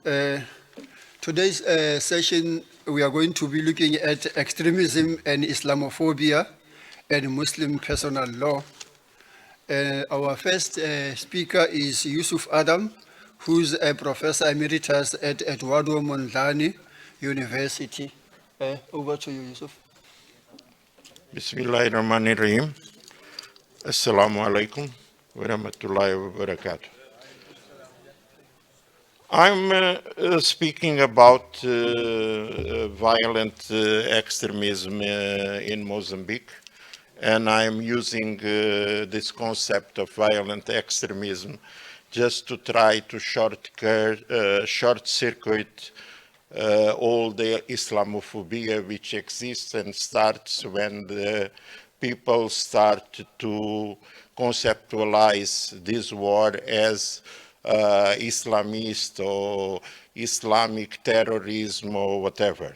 Uh, Today's session, we are going to be looking at extremism and Islamophobia and Muslim personal law. Our first speaker is Yussuf Adam, who's a professor emeritus at Eduardo Mondlane University. Over to you, Yussuf. Bismillahirrahmanirrahim. Assalamu alaikum wa rahmatullahi wa barakatuh. I'm speaking about violent extremism in Mozambique, and I'm using this concept of violent extremism just to try to short-circuit all the Islamophobia which exists and starts when the people start to conceptualize this war as Islamist or Islamic terrorism or whatever.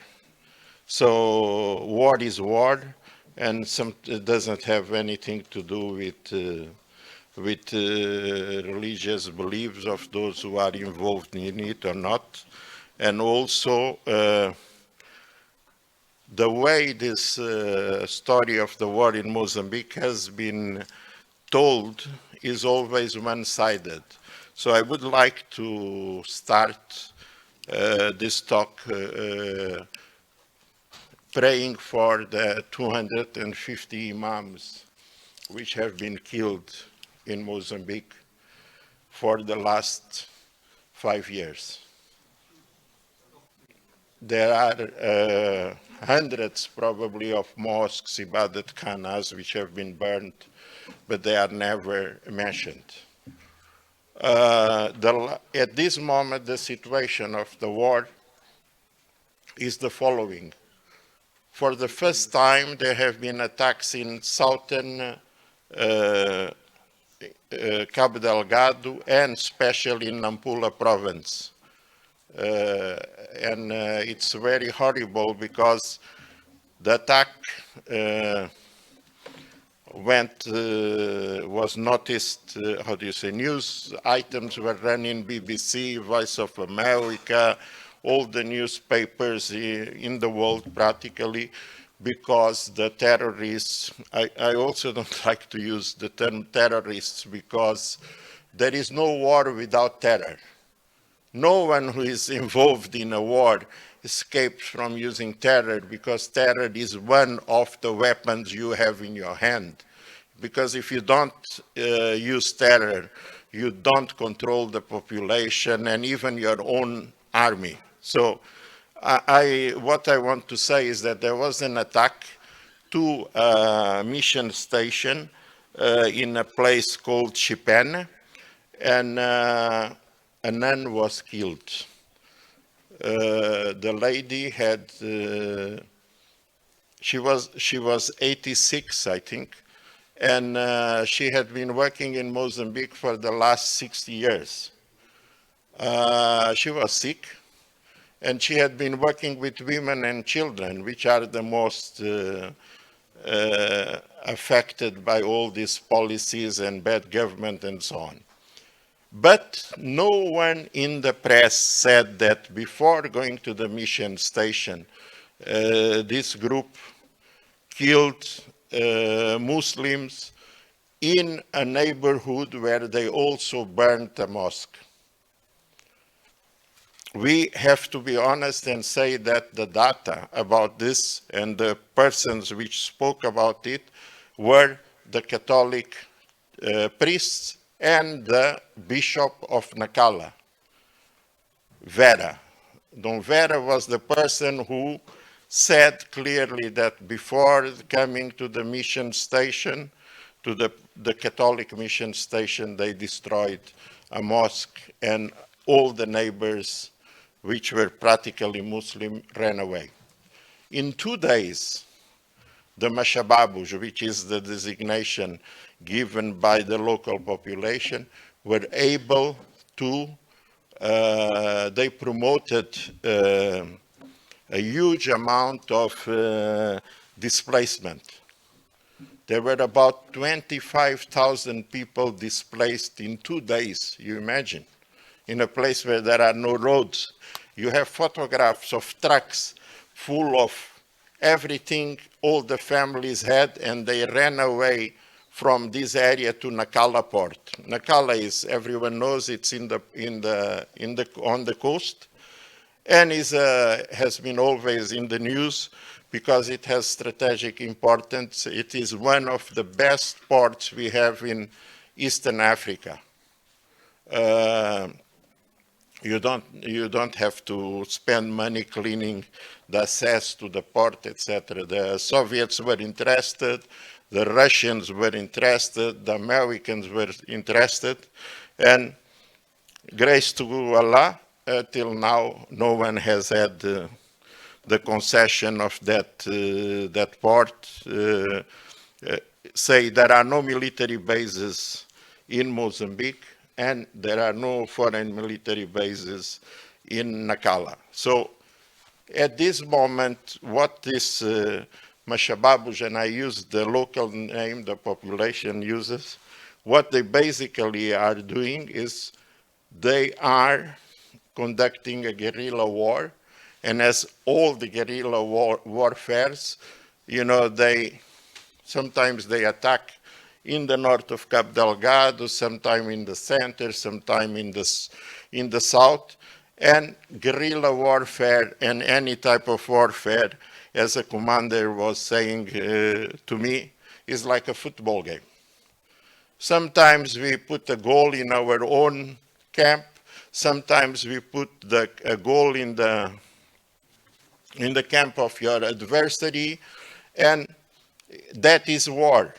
So war is war, and it doesn't have anything to do with religious beliefs of those who are involved in it or not. And also the way this story of the war in Mozambique has been told is always one-sided. So I would like to start this talk praying for the 250 imams which have been killed in Mozambique for the last 5 years. There are hundreds probably of mosques, ibadat khanas, which have been burned, but they are never mentioned. At this moment, the situation of the war is the following. For the first time, there have been attacks in southern Cabo Delgado and especially in Nampula province. And it's very horrible because the attack was noticed, news items were run in BBC, Voice of America, all the newspapers in the world practically, because the terrorists, I also don't like to use the term terrorists because there is no war without terror. No one who is involved in a war escapes from using terror because terror is one of the weapons you have in your hand. Because if you don't use terror, you don't control the population and even your own army. So what I want to say is that there was an attack to a mission station in a place called Chipene, and a nun was killed. The lady had, she was 86, I think, and she had been working in Mozambique for the last 60 years. She was sick, and she had been working with women and children, which are the most affected by all these policies and bad government and so on. But no one in the press said that before going to the mission station, this group killed Muslims in a neighborhood where they also burned a mosque. We have to be honest and say that the data about this and the persons which spoke about it were the Catholic priests and the Bishop of Nacala, Vera. Don Vera was the person who said clearly that before coming to the mission station, to the Catholic mission station, they destroyed a mosque and all the neighbors, which were practically Muslim, ran away. In 2 days, the Mashababuj, which is the designation given by the local population, were able to, they promoted a huge amount of displacement. There were about 25,000 people displaced in 2 days, you imagine. in a place where there are no roads. You have photographs of trucks full of everything all the families had, and they ran away from this area to Nacala port. Nacala is, everyone knows, it's on the coast, and has been always in the news because it has strategic importance. It is one of the best ports we have in Eastern Africa. You don't have to spend money cleaning the access to the port, etc. The Soviets were interested, the Russians were interested, the Americans were interested, and grace to Allah, till now, no one has had the concession of that port. Say there are no military bases in Mozambique, and there are no foreign military bases in Nacala. So at this moment, what this Mashababuj, and I use the local name the population uses, what they basically are doing is they are conducting a guerrilla war, and as all the guerrilla warfares, you know, sometimes they attack in the north of Cabo Delgado, sometime in the center, sometime in the south. And guerrilla warfare and any type of warfare, as a commander was saying to me, is like a football game. Sometimes we put a goal in our own camp. Sometimes we put a goal in the camp of your adversary, and that is war.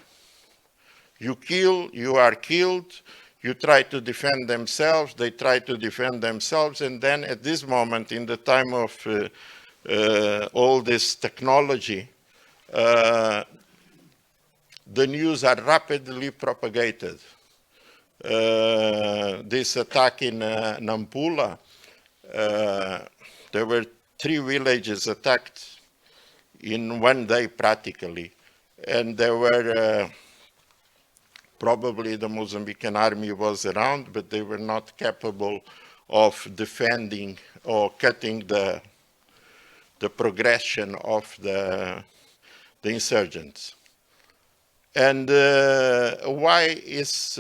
You kill, you are killed, you try to defend themselves, they try to defend themselves, and then at this moment, in the time of all this technology, the news are rapidly propagated. This attack in Nampula, there were 3 villages attacked in one day practically, and there were probably the Mozambican army was around, but they were not capable of defending or cutting the progression of the insurgents. And why is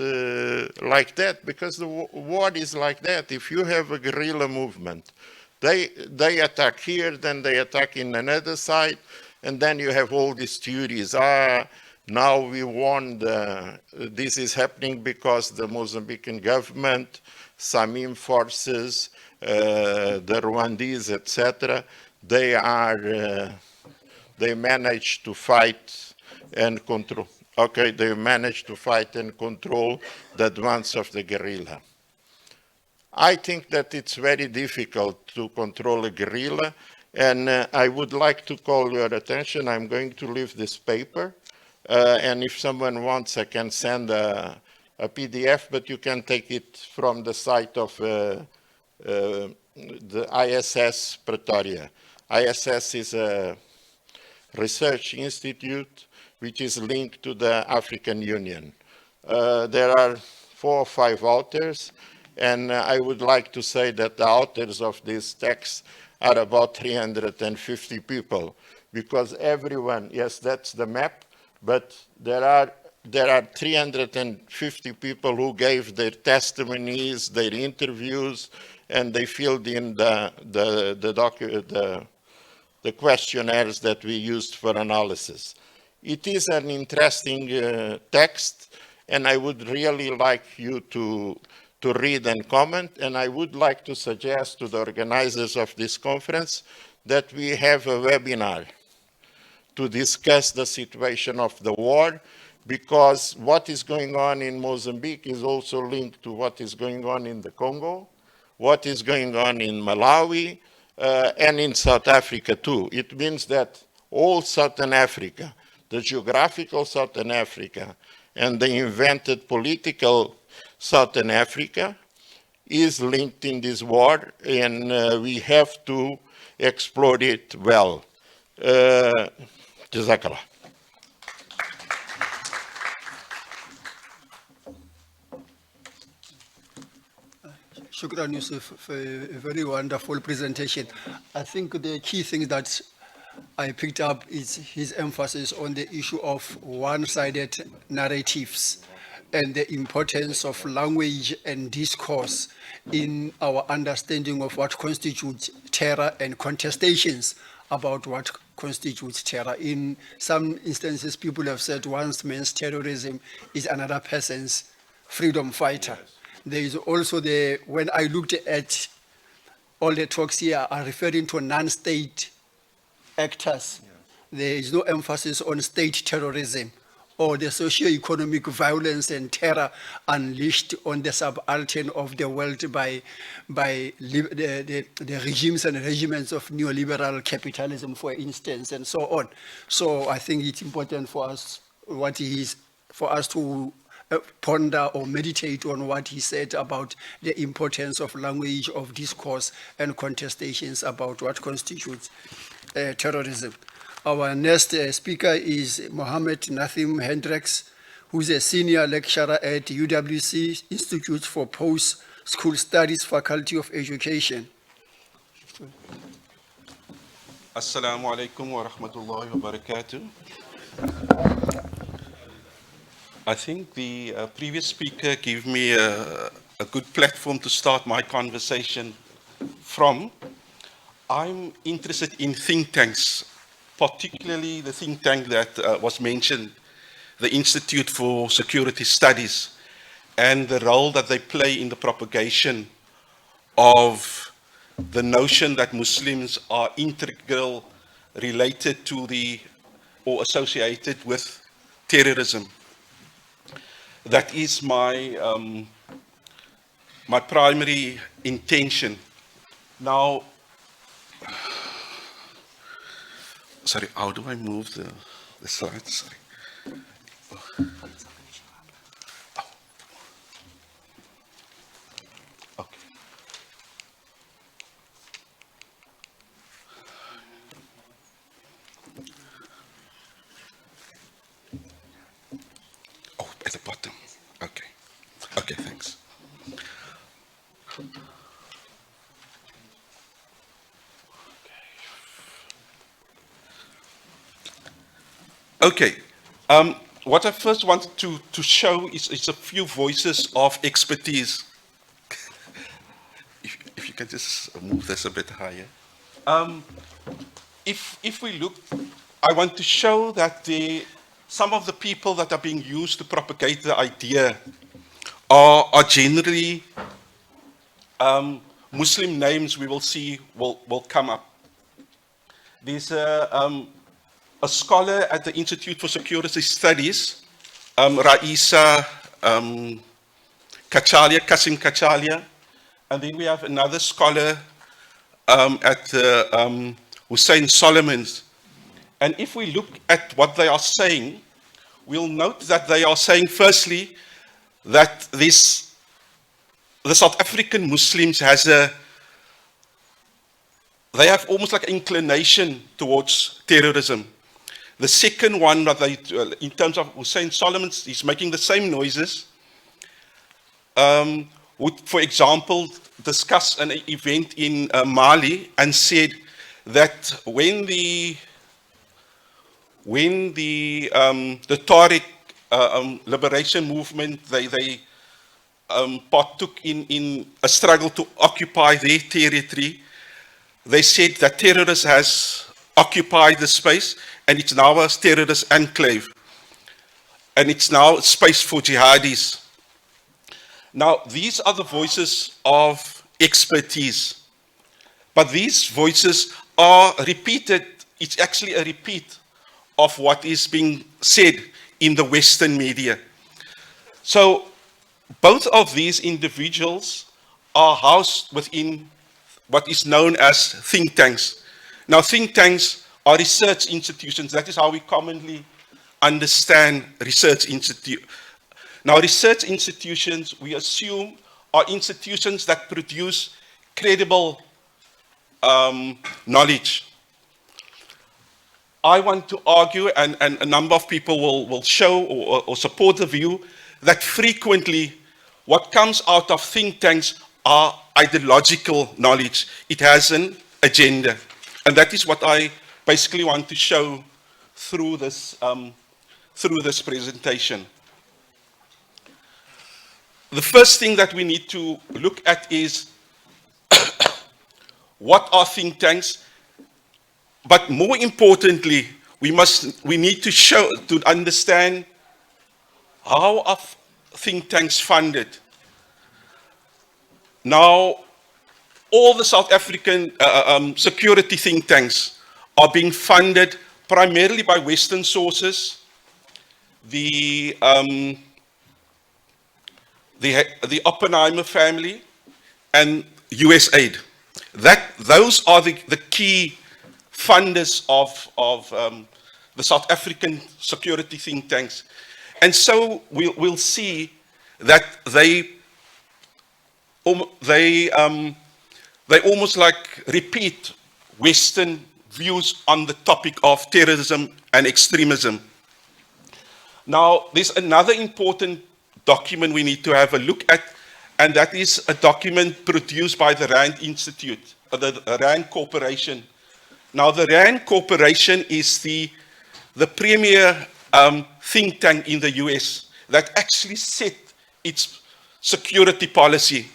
like that? Because the war is like that. If you have a guerrilla movement, they attack here, then they attack in another side, and then you have all these theories. Now we won, this is happening because the Mozambican government, Samim forces, the Rwandese, etc., they managed to fight and control. Okay, they managed to fight and control the advance of the guerrilla. I think that it's very difficult to control a guerrilla, and I would like to call your attention. I'm going to leave this paper. And if someone wants, I can send a PDF, but you can take it from the site of the ISS Pretoria. ISS is a research institute which is linked to the African Union. There are 4 or 5 authors, and I would like to say that the authors of this text are about 350 people, because everyone, yes, that's the map, but there are 350 people who gave their testimonies, their interviews, and they filled in the questionnaires that we used for analysis. It is an interesting text, and I would really like you to read and comment, and I would like to suggest to the organizers of this conference that we have a webinar to discuss the situation of the war, because what is going on in Mozambique is also linked to what is going on in the Congo, what is going on in Malawi, and in South Africa too. It means that all Southern Africa, the geographical Southern Africa, and the invented political Southern Africa is linked in this war, and we have to explore it well. Jazakallah. Shukran Yussuf for a very wonderful presentation. I think the key thing that I picked up is his emphasis on the issue of one-sided narratives and the importance of language and discourse in our understanding of what constitutes terror and contestations about what constitutes terror. In some instances, people have said one man's terrorism is another person's freedom fighter. There is also when I looked at all the talks here are referring to non-state actors. There is no emphasis on state terrorism or the socio-economic violence and terror unleashed on the subaltern of the world by the regimes and regiments of neoliberal capitalism, for instance, and so on. So I think it's important for us to ponder or meditate on what he said about the importance of language, of discourse, and contestations about what constitutes terrorism. Our next speaker is Mohamed Natheem Hendricks, who's a senior lecturer at UWC Institute for Post-School Studies, Faculty of Education. Assalamu alaikum wa rahmatullahi wa barakatuh. I think the previous speaker gave me a good platform to start my conversation from. I'm interested in think tanks, particularly the think tank that was mentioned, the Institute for Security Studies, and the role that they play in the propagation of the notion that Muslims are integral related to or associated with terrorism. That is my primary intention. Now, sorry, how do I move the slides? Sorry. Oh. Okay. Oh, at the bottom. Okay. Okay, thanks. Okay, what I first wanted to show is a few voices of expertise. if you can just move this a bit higher. If we look, I want to show that some of the people that are being used to propagate the idea are generally Muslim names we will see will come up. There's a scholar at the Institute for Security Studies, Raisa Kasim Kachalia, and then we have another scholar at Hussein Sooliman. And if we look at what they are saying, we'll note that they are saying, firstly, that the South African Muslims they have almost like an inclination towards terrorism. The second one that in terms of Hussein Sooliman, he's making the same noises. Would, for example, discuss an event in Mali and said that when the Tariq liberation movement, they partook in a struggle to occupy their territory, they said that terrorists has occupied the space and it's now a terrorist enclave. And it's now a space for jihadis. Now, these are the voices of expertise. But these voices are repeated, it's actually a repeat of what is being said in the Western media. So, both of these individuals are housed within what is known as think tanks. Now, think tanks are research institutions. That is how we commonly understand research institute. Now, research institutions, we assume, are institutions that produce credible knowledge. I want to argue, and a number of people will show or support the view, that frequently what comes out of think tanks are ideological knowledge. It has an agenda. And that is what I basically want to show through this presentation. The first thing that we need to look at is what are think tanks? But more importantly, we need to understand how are think tanks funded. Now, all the South African security think tanks are being funded primarily by Western sources, the Oppenheimer family, and USAID. Those are the key funders of the South African security think tanks. And so we'll see that they almost like repeat Western views on the topic of terrorism and extremism. Now, there's another important document we need to have a look at, and that is a document produced by the RAND Institute, the RAND Corporation. Now, the RAND Corporation is the premier think tank in the US that actually set its security policy.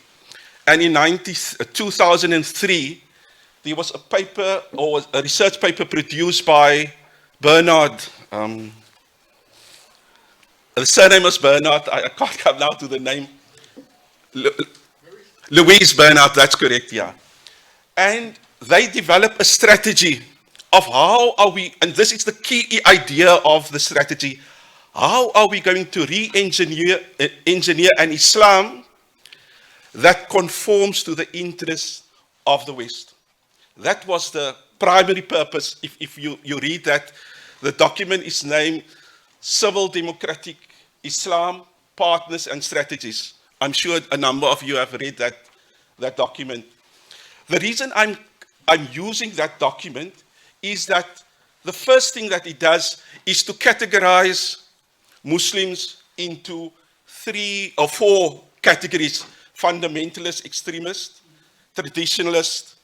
And in 2003, there was a paper, or a research paper produced by Bernard. The surname was Bernard. I can't come now to the name. Louise Bernard, that's correct, yeah. And they developed a strategy of how are we, and this is the key idea of the strategy, how are we going to engineer an Islam that conforms to the interests of the West. That was the primary purpose. If you read that, the document is named Civil Democratic Islam, Partners and Strategies. I'm sure a number of you have read that document. The reason I'm using that document is that the first thing that it does is to categorize Muslims into 3 or 4 categories: fundamentalist, extremist, traditionalist,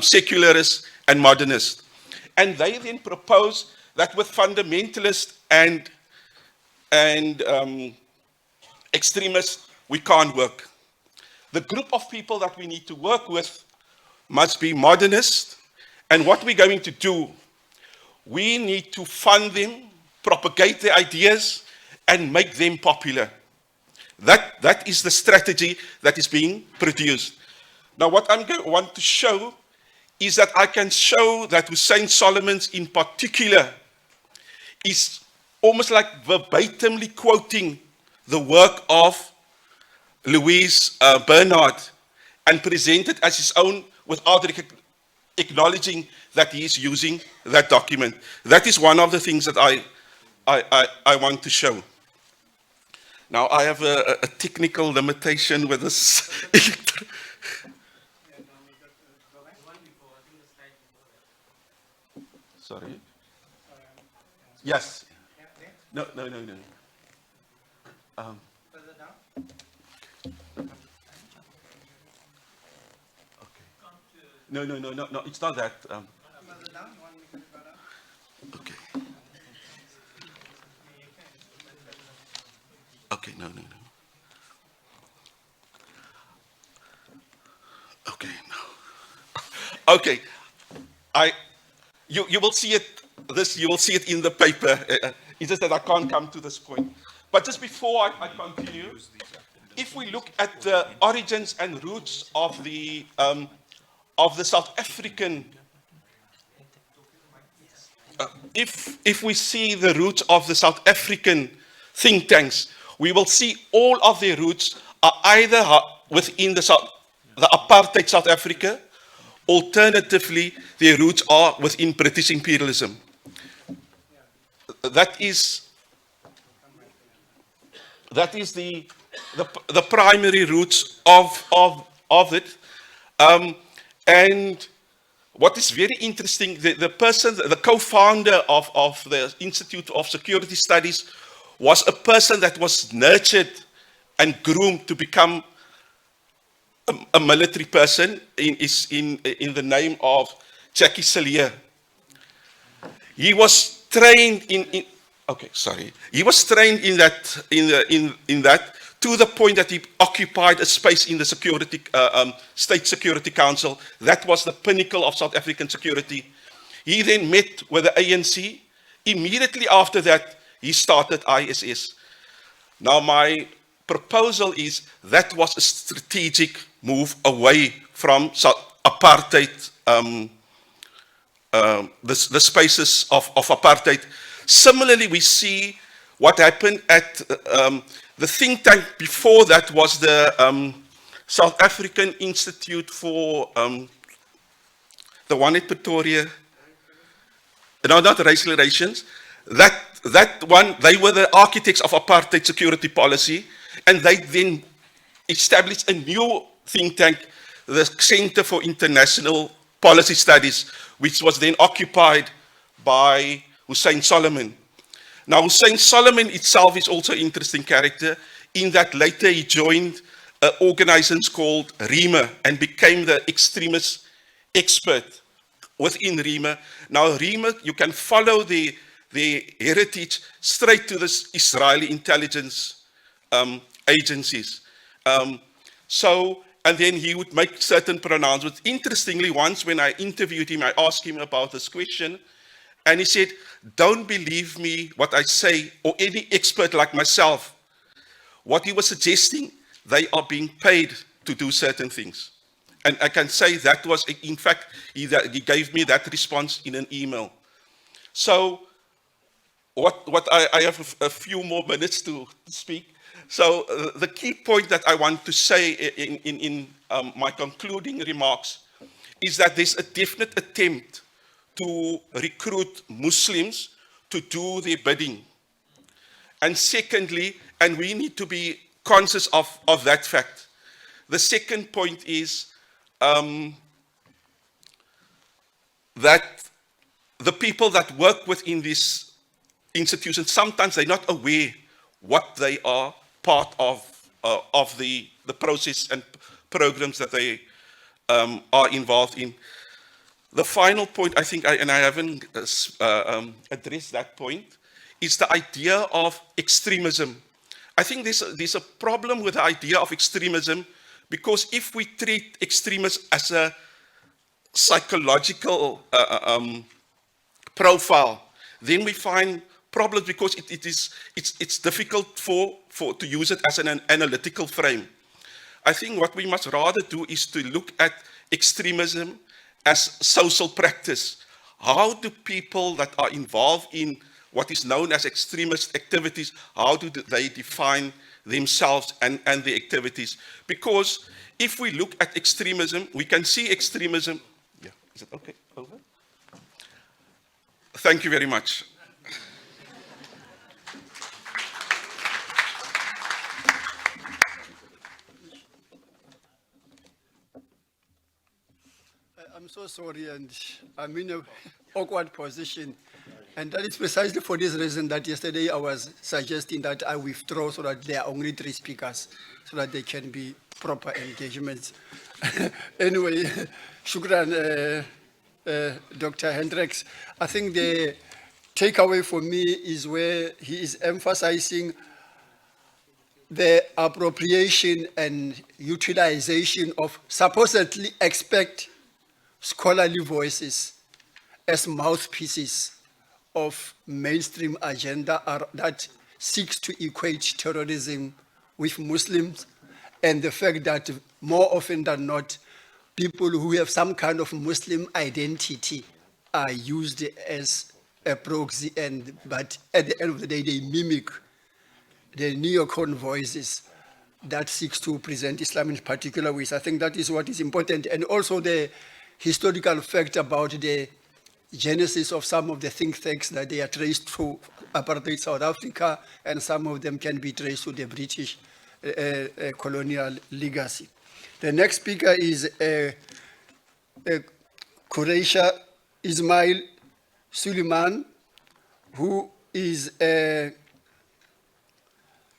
secularist, and modernist. And they then propose that with fundamentalist and extremists, we can't work. The group of people that we need to work with must be modernist, and what we're going to do, we need to fund them, propagate their ideas, and make them popular. That is the strategy that is being produced. Now, what I'm going to want to show is that I can show that Hussein Solomon in particular is almost like verbatimly quoting the work of Louise Bernard and present it as his own without acknowledging that he is using that document. That is one of the things that I want to show. Now, I have a technical limitation with this. Sorry? Yes. No. No, it's not that. Okay. Okay, no. Okay, no. Okay, you will see it. You will see it in the paper. It's just that I can't come to this point. But just before I continue, if we look at the origins and roots of the South African, if we see the roots of the South African think tanks, we will see all of their roots are either within the apartheid South Africa. Alternatively, their roots are within British imperialism. That is the primary roots of it. And what is very interesting, the co-founder of the Institute of Security Studies was a person that was nurtured and groomed to become a military person in the name of Jackie Salier. He was trained He was trained in that to the point that he occupied a space in the State Security Council. That was the pinnacle of South African security. He then met with the ANC. Immediately after that, he started ISS. Now, my proposal is that was a strategic move away from apartheid, the spaces of apartheid. Similarly, we see what happened at the think tank before that was the South African Institute for the one at Pretoria. No, not racial relations. That one, they were the architects of apartheid security policy, and they then established a new think tank, the Center for International Policy Studies, which was then occupied by Hussein Sooliman. Now, Hussein Sooliman itself is also an interesting character in that later he joined an organization called REMA and became the extremist expert within REMA. Now, REMA, you can follow the heritage straight to the Israeli intelligence agencies. And then he would make certain pronouncements. Interestingly, once when I interviewed him, I asked him about this question, and he said, "Don't believe me what I say, or any expert like myself." What he was suggesting, they are being paid to do certain things. And I can say that was, in fact, he gave me that response in an email. So, I have a few more minutes to speak. So the key point that I want to say in my concluding remarks is that there's a definite attempt to recruit Muslims to do their bidding. And secondly, and we need to be conscious of that fact. The second point is that the people that work within this institution, sometimes they're not aware what they are part of the process and programs that they are involved in. The final point, I think, and I haven't addressed that point, is the idea of extremism. I think there's a problem with the idea of extremism, because if we treat extremism as a psychological profile, then we find problems, because it's difficult to use it as an analytical frame. I think what we must rather do is to look at extremism as social practice. How do people that are involved in what is known as extremist activities, how do they define themselves and their activities? Because if we look at extremism, we can see extremism. Yeah, is it okay? Over? Thank you very much. I'm so sorry, and I'm in an awkward position. And that is precisely for this reason that yesterday I was suggesting that I withdraw so that there are only 3 speakers, so that there can be proper engagements. Anyway, shukran, Dr. Hendricks. I think the takeaway for me is where he is emphasizing the appropriation and utilization of supposedly expert scholarly voices as mouthpieces of mainstream agenda that seeks to equate terrorism with Muslims, and the fact that more often than not, people who have some kind of Muslim identity are used as a proxy, but at the end of the day, they mimic the neocon voices that seeks to present Islam in particular ways. I think that is what is important. And also the historical fact about the genesis of some of the think tanks, that they are traced to apartheid South Africa, and some of them can be traced to the British colonial legacy. The next speaker is Quraysha Ismail Sooliman, who is a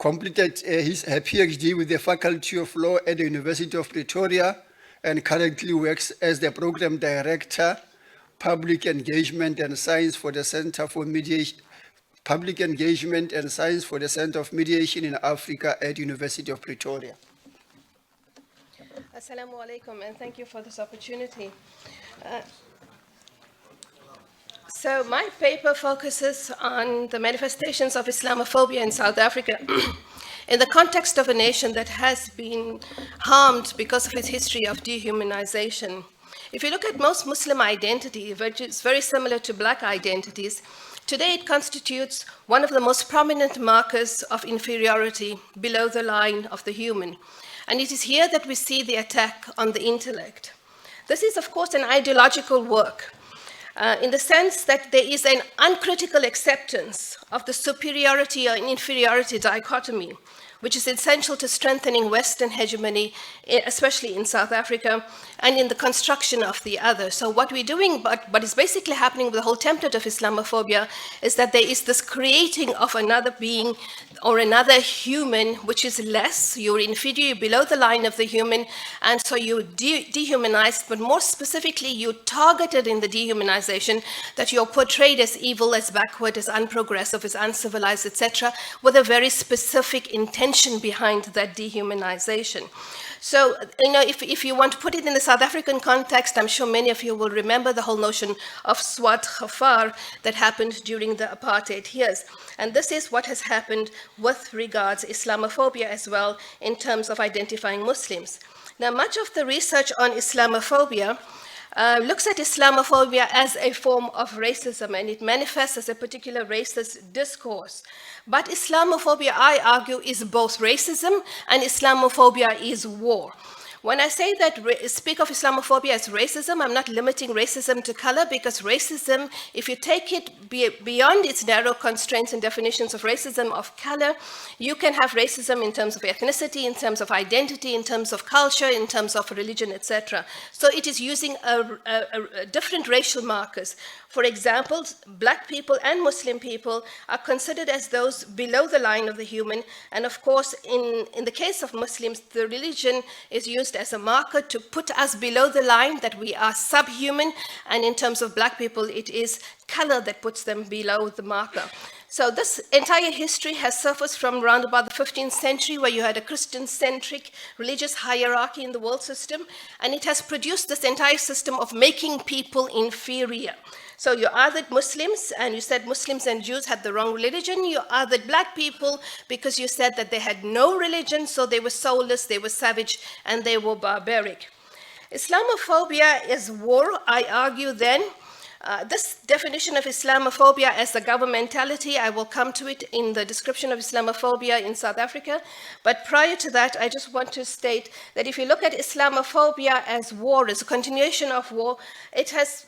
completed her PhD with the Faculty of Law at the University of Pretoria, and currently works as the Program Director, Public Engagement and Science for the Center for Mediation, Public Engagement and Science for the Center of Mediation in Africa at University of Pretoria. Assalamu alaikum, and thank you for this opportunity. So my paper focuses on the manifestations of Islamophobia in South Africa in the context of a nation that has been harmed because of its history of dehumanization. If you look at most Muslim identity, which is very similar to black identities, today it constitutes one of the most prominent markers of inferiority below the line of the human. And it is here that we see the attack on the intellect. This is, of course, an ideological work in the sense that there is an uncritical acceptance of the superiority or inferiority dichotomy, which is essential to strengthening Western hegemony, especially in South Africa, and in the construction of the other. So what we're doing, but is basically happening with the whole template of Islamophobia, is that there is this creating of another being or another human, which is less, you're inferior, you're below the line of the human, and so you're dehumanized, but more specifically, you're targeted in the dehumanization, that you're portrayed as evil, as backward, as unprogressive, as uncivilized, etc., with a very specific intention behind that dehumanization. So, if you want to put it in the South African context, I'm sure many of you will remember the whole notion of Swat Khafar that happened during the apartheid years. And this is what has happened with regards Islamophobia as well in terms of identifying Muslims. Now, much of the research on Islamophobia looks at Islamophobia as a form of racism, and it manifests as a particular racist discourse. But Islamophobia, I argue, is both racism and Islamophobia is war. When I say that, speak of Islamophobia as racism, I'm not limiting racism to color, because racism, if you take it beyond its narrow constraints and definitions of racism of color, you can have racism in terms of ethnicity, in terms of identity, in terms of culture, in terms of religion, etc. So it is using different racial markers. For example, black people and Muslim people are considered as those below the line of the human. And of course, in the case of Muslims, the religion is used as a marker to put us below the line, that we are subhuman. And in terms of black people, it is color that puts them below the marker. So this entire history has surfaced from around about the 15th century, where you had a Christian-centric religious hierarchy in the world system, and it has produced this entire system of making people inferior. So you either Muslims, and you said Muslims and Jews had the wrong religion. You either black people, because you said that they had no religion, so they were soulless, they were savage, and they were barbaric. Islamophobia is war, I argue then. This definition of Islamophobia as a governmentality, I will come to it in the description of Islamophobia in South Africa. But prior to that, I just want to state that if you look at Islamophobia as war, as a continuation of war, it has,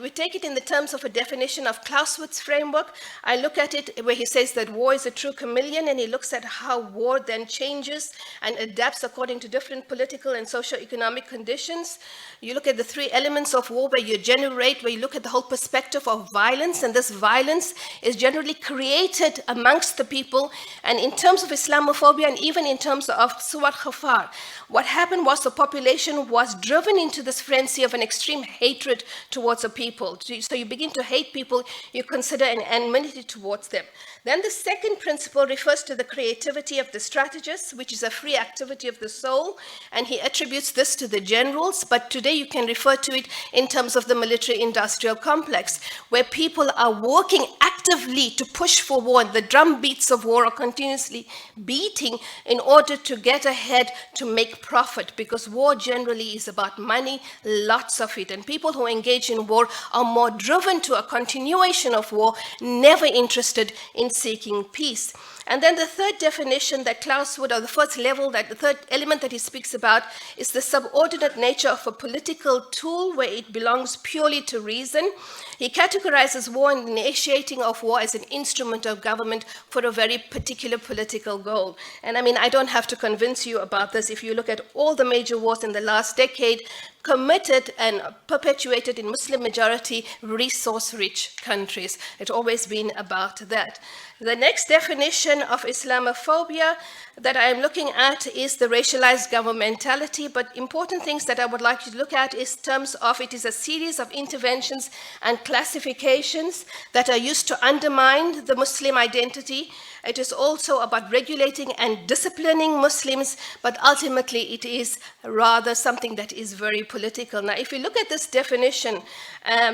we take it in the terms of a definition of Clausewitz's framework. I look at it where he says that war is a true chameleon, and he looks at how war then changes and adapts according to different political and socio-economic conditions. You look at the three elements of war where you generate, where you look at the whole perspective of violence, and this violence is generally created amongst the people. And in terms of Islamophobia, and even in terms of Swat Khafar, what happened was the population was driven into this frenzy of an extreme hatred towards a people. So you begin to hate people, you consider an enmity towards them. Then the second principle refers to the creativity of the strategist, which is a free activity of the soul, and he attributes this to the generals, but today you can refer to it in terms of the military-industrial complex, where people are working actively to push for war, and the drum beats of war are continuously beating in order to get ahead, to make profit, because war generally is about money, lots of it, and people who engage in war are more driven to a continuation of war, never interested in seeking peace. And then the third definition that Clausewitz, or the first level, that the third element that he speaks about, is the subordinate nature of a political tool where it belongs purely to reason. He categorizes war and the initiating of war as an instrument of government for a very particular political goal. And I mean, I don't have to convince you about this. If you look at all the major wars in the last decade, committed and perpetuated concentrated in Muslim majority, resource-rich countries. It's always been about that. The next definition of Islamophobia that I am looking at is the racialized governmentality, but important things that I would like you to look at is terms of it is a series of interventions and classifications that are used to undermine the Muslim identity. It is also about regulating and disciplining Muslims, but ultimately it is rather something that is very political. Now, if you look at this definition,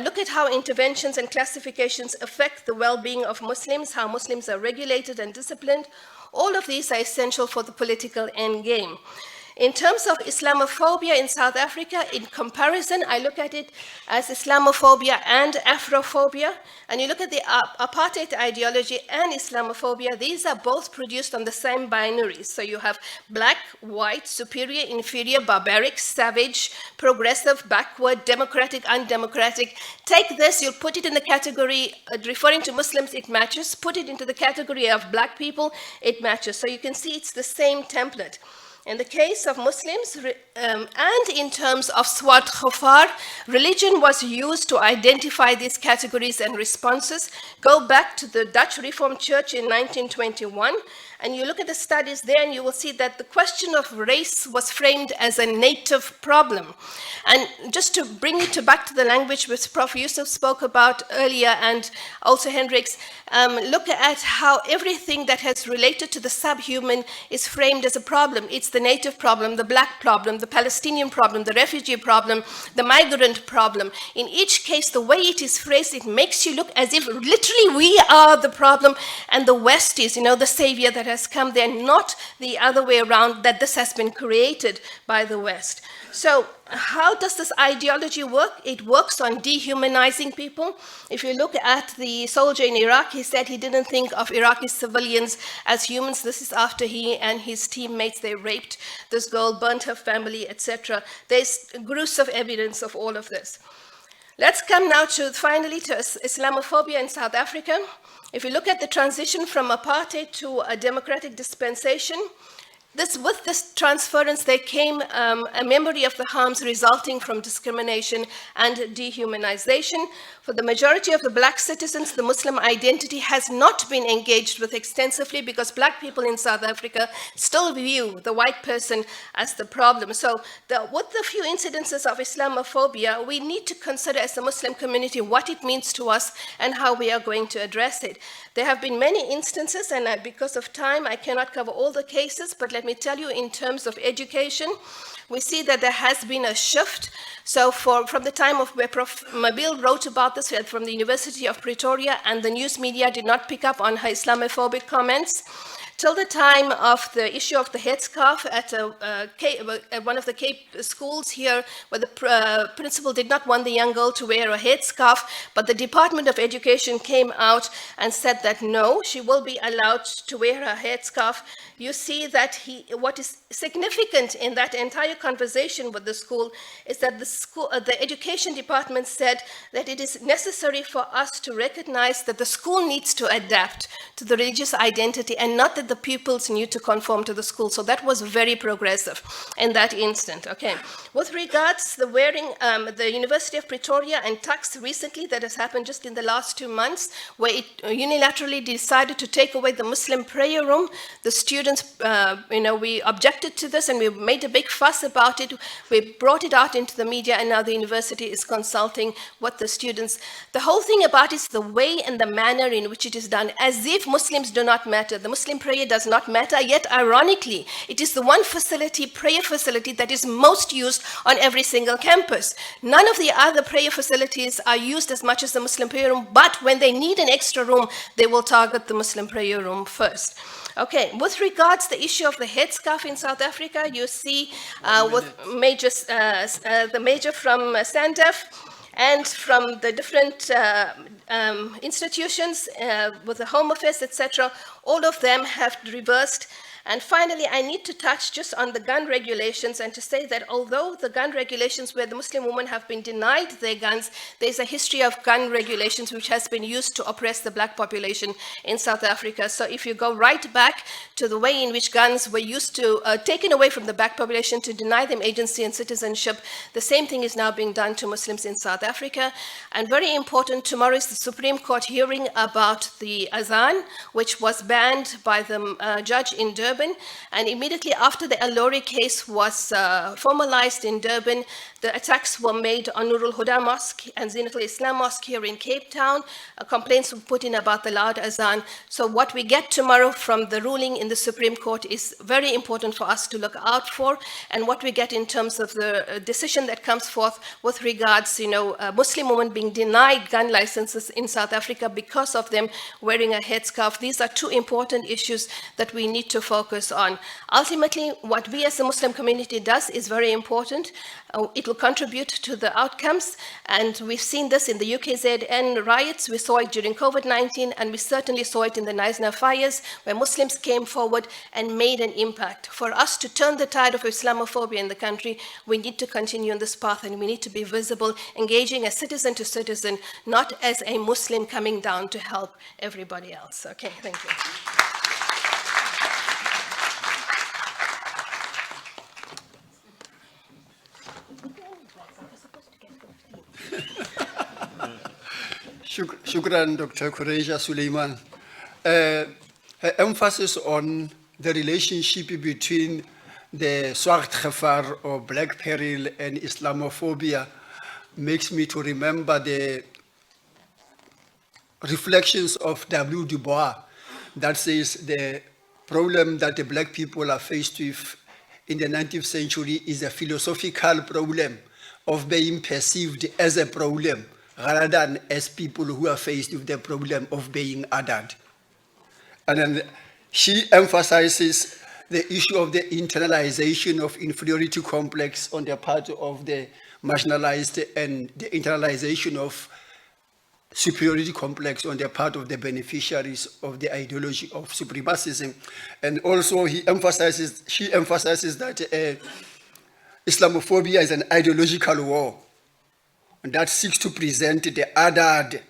look at how interventions and classifications affect the well-being of Muslims, how Muslims are regulated and disciplined. All of these are essential for the political end game. In terms of Islamophobia in South Africa, in comparison, I look at it as Islamophobia and Afrophobia. And you look at the apartheid ideology and Islamophobia, these are both produced on the same binaries. So you have black, white, superior, inferior, barbaric, savage, progressive, backward, democratic, undemocratic. Take this, you'll put it in the category referring to Muslims, it matches. Put it into the category of black people, it matches. So you can see it's the same template. In the case of Muslims, and in terms of Swat Khofar, religion was used to identify these categories and responses. Go back to the Dutch Reformed Church in 1921, and you look at the studies there, and you will see that the question of race was framed as a native problem. And just to bring it back to the language which Prof. Yussuf spoke about earlier, and also Hendricks, look at how everything that has related to the subhuman is framed as a problem. It's the native problem, the black problem, the Palestinian problem, the refugee problem, the migrant problem. In each case, the way it is phrased, it makes you look as if literally we are the problem and the West is, the savior that has come there, not the other way around, that this has been created by the West. So how does this ideology work? It works on dehumanizing people. If you look at the soldier in Iraq, he said he didn't think of Iraqi civilians as humans. This is after he and his teammates, they raped this girl, burnt her family, etc. There's gruesome evidence of all of this. Let's come now finally to Islamophobia in South Africa. If you look at the transition from apartheid to a democratic dispensation, with this transference, there came a memory of the harms resulting from discrimination and dehumanization. For the majority of the black citizens, the Muslim identity has not been engaged with extensively because black people in South Africa still view the white person as the problem. So with the few incidences of Islamophobia, we need to consider as a Muslim community what it means to us and how we are going to address it. There have been many instances, and because of time, I cannot cover all the cases, but let me tell you in terms of education, we see that there has been a shift. So from the time of where Prof. Mabil wrote about this from the University of Pretoria, and the news media did not pick up on her Islamophobic comments, till the time of the issue of the headscarf at one of the Cape schools here, where the principal did not want the young girl to wear a headscarf, but the Department of Education came out and said that no, she will be allowed to wear her headscarf. You see that what is significant in that entire conversation with the school is that the education department said that it is necessary for us to recognize that the school needs to adapt to the religious identity and not that the pupils need to conform to the school. So that was very progressive in that instant. Okay. With regards to the wearing, the University of Pretoria and tux recently, that has happened just in the last 2 months, where it unilaterally decided to take away the Muslim prayer room. The students, we objected to this and we made a big fuss about it. We brought it out into the media, and now the university is consulting what the students. The whole thing about it is the way and the manner in which it is done, as if Muslims do not matter. The Muslim prayer does not matter, yet ironically, it is the one prayer facility that is most used on every single campus. None of the other prayer facilities are used as much as the Muslim prayer room, but when they need an extra room, they will target the Muslim prayer room first. Okay, with regards to the issue of the headscarf in South Africa, you see with the major from SANDF and from the different institutions, with the Home Office, etc., all of them have reversed. And finally, I need to touch just on the gun regulations and to say that although the gun regulations where the Muslim women have been denied their guns, there's a history of gun regulations which has been used to oppress the black population in South Africa. So if you go right back to the way in which guns were used to, taken away from the black population to deny them agency and citizenship, the same thing is now being done to Muslims in South Africa. And very important, tomorrow is the Supreme Court hearing about the azan, which was banned by the judge in Durban. And immediately after the Alori case was formalized in Durban, the attacks were made on Nurul Huda Mosque and Zinatul Islam Mosque here in Cape Town. Complaints were put in about the loud azan. So what we get tomorrow from the ruling in the Supreme Court is very important for us to look out for. And what we get in terms of the decision that comes forth with regards, Muslim women being denied gun licenses in South Africa because of them wearing a headscarf. These are two important issues that we need to focus on. Ultimately, what we as the Muslim community does is very important. It will contribute to the outcomes, and we've seen this in the UKZN riots, we saw it during COVID-19, and we certainly saw it in the Naisna fires, where Muslims came forward and made an impact. For us to turn the tide of Islamophobia in the country, we need to continue on this path, and we need to be visible, engaging as citizen to citizen, not as a Muslim coming down to help everybody else. Okay, thank you. Shukran, Dr. Quraysha Sooliman. Her emphasis on the relationship between the Swart Khafar or Black Peril and Islamophobia makes me to remember the reflections of W. Du Bois that says the problem that the black people are faced with in the 19th century is a philosophical problem of being perceived as a problem rather than as people who are faced with the problem of being othered. And then she emphasizes the issue of the internalization of inferiority complex on the part of the marginalized and the internalization of superiority complex on the part of the beneficiaries of the ideology of supremacism. And also she emphasizes that Islamophobia is an ideological war that seeks to present the othered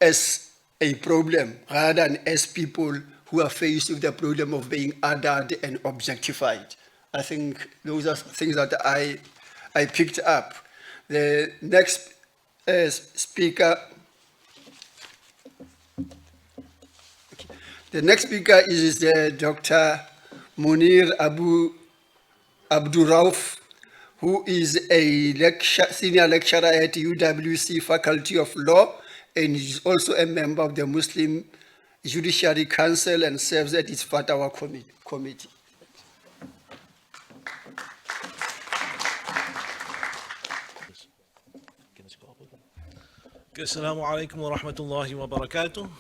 as a problem rather than as people who are faced with the problem of being othered and objectified. I think those are things that I picked up. The next speaker is Dr. Muneer Abduroaf, who is a senior lecturer at UWC Faculty of Law, and is also a member of the Muslim Judiciary Council and serves at its Fatwa committee. السلام عليكم ورحمة الله وبركاته.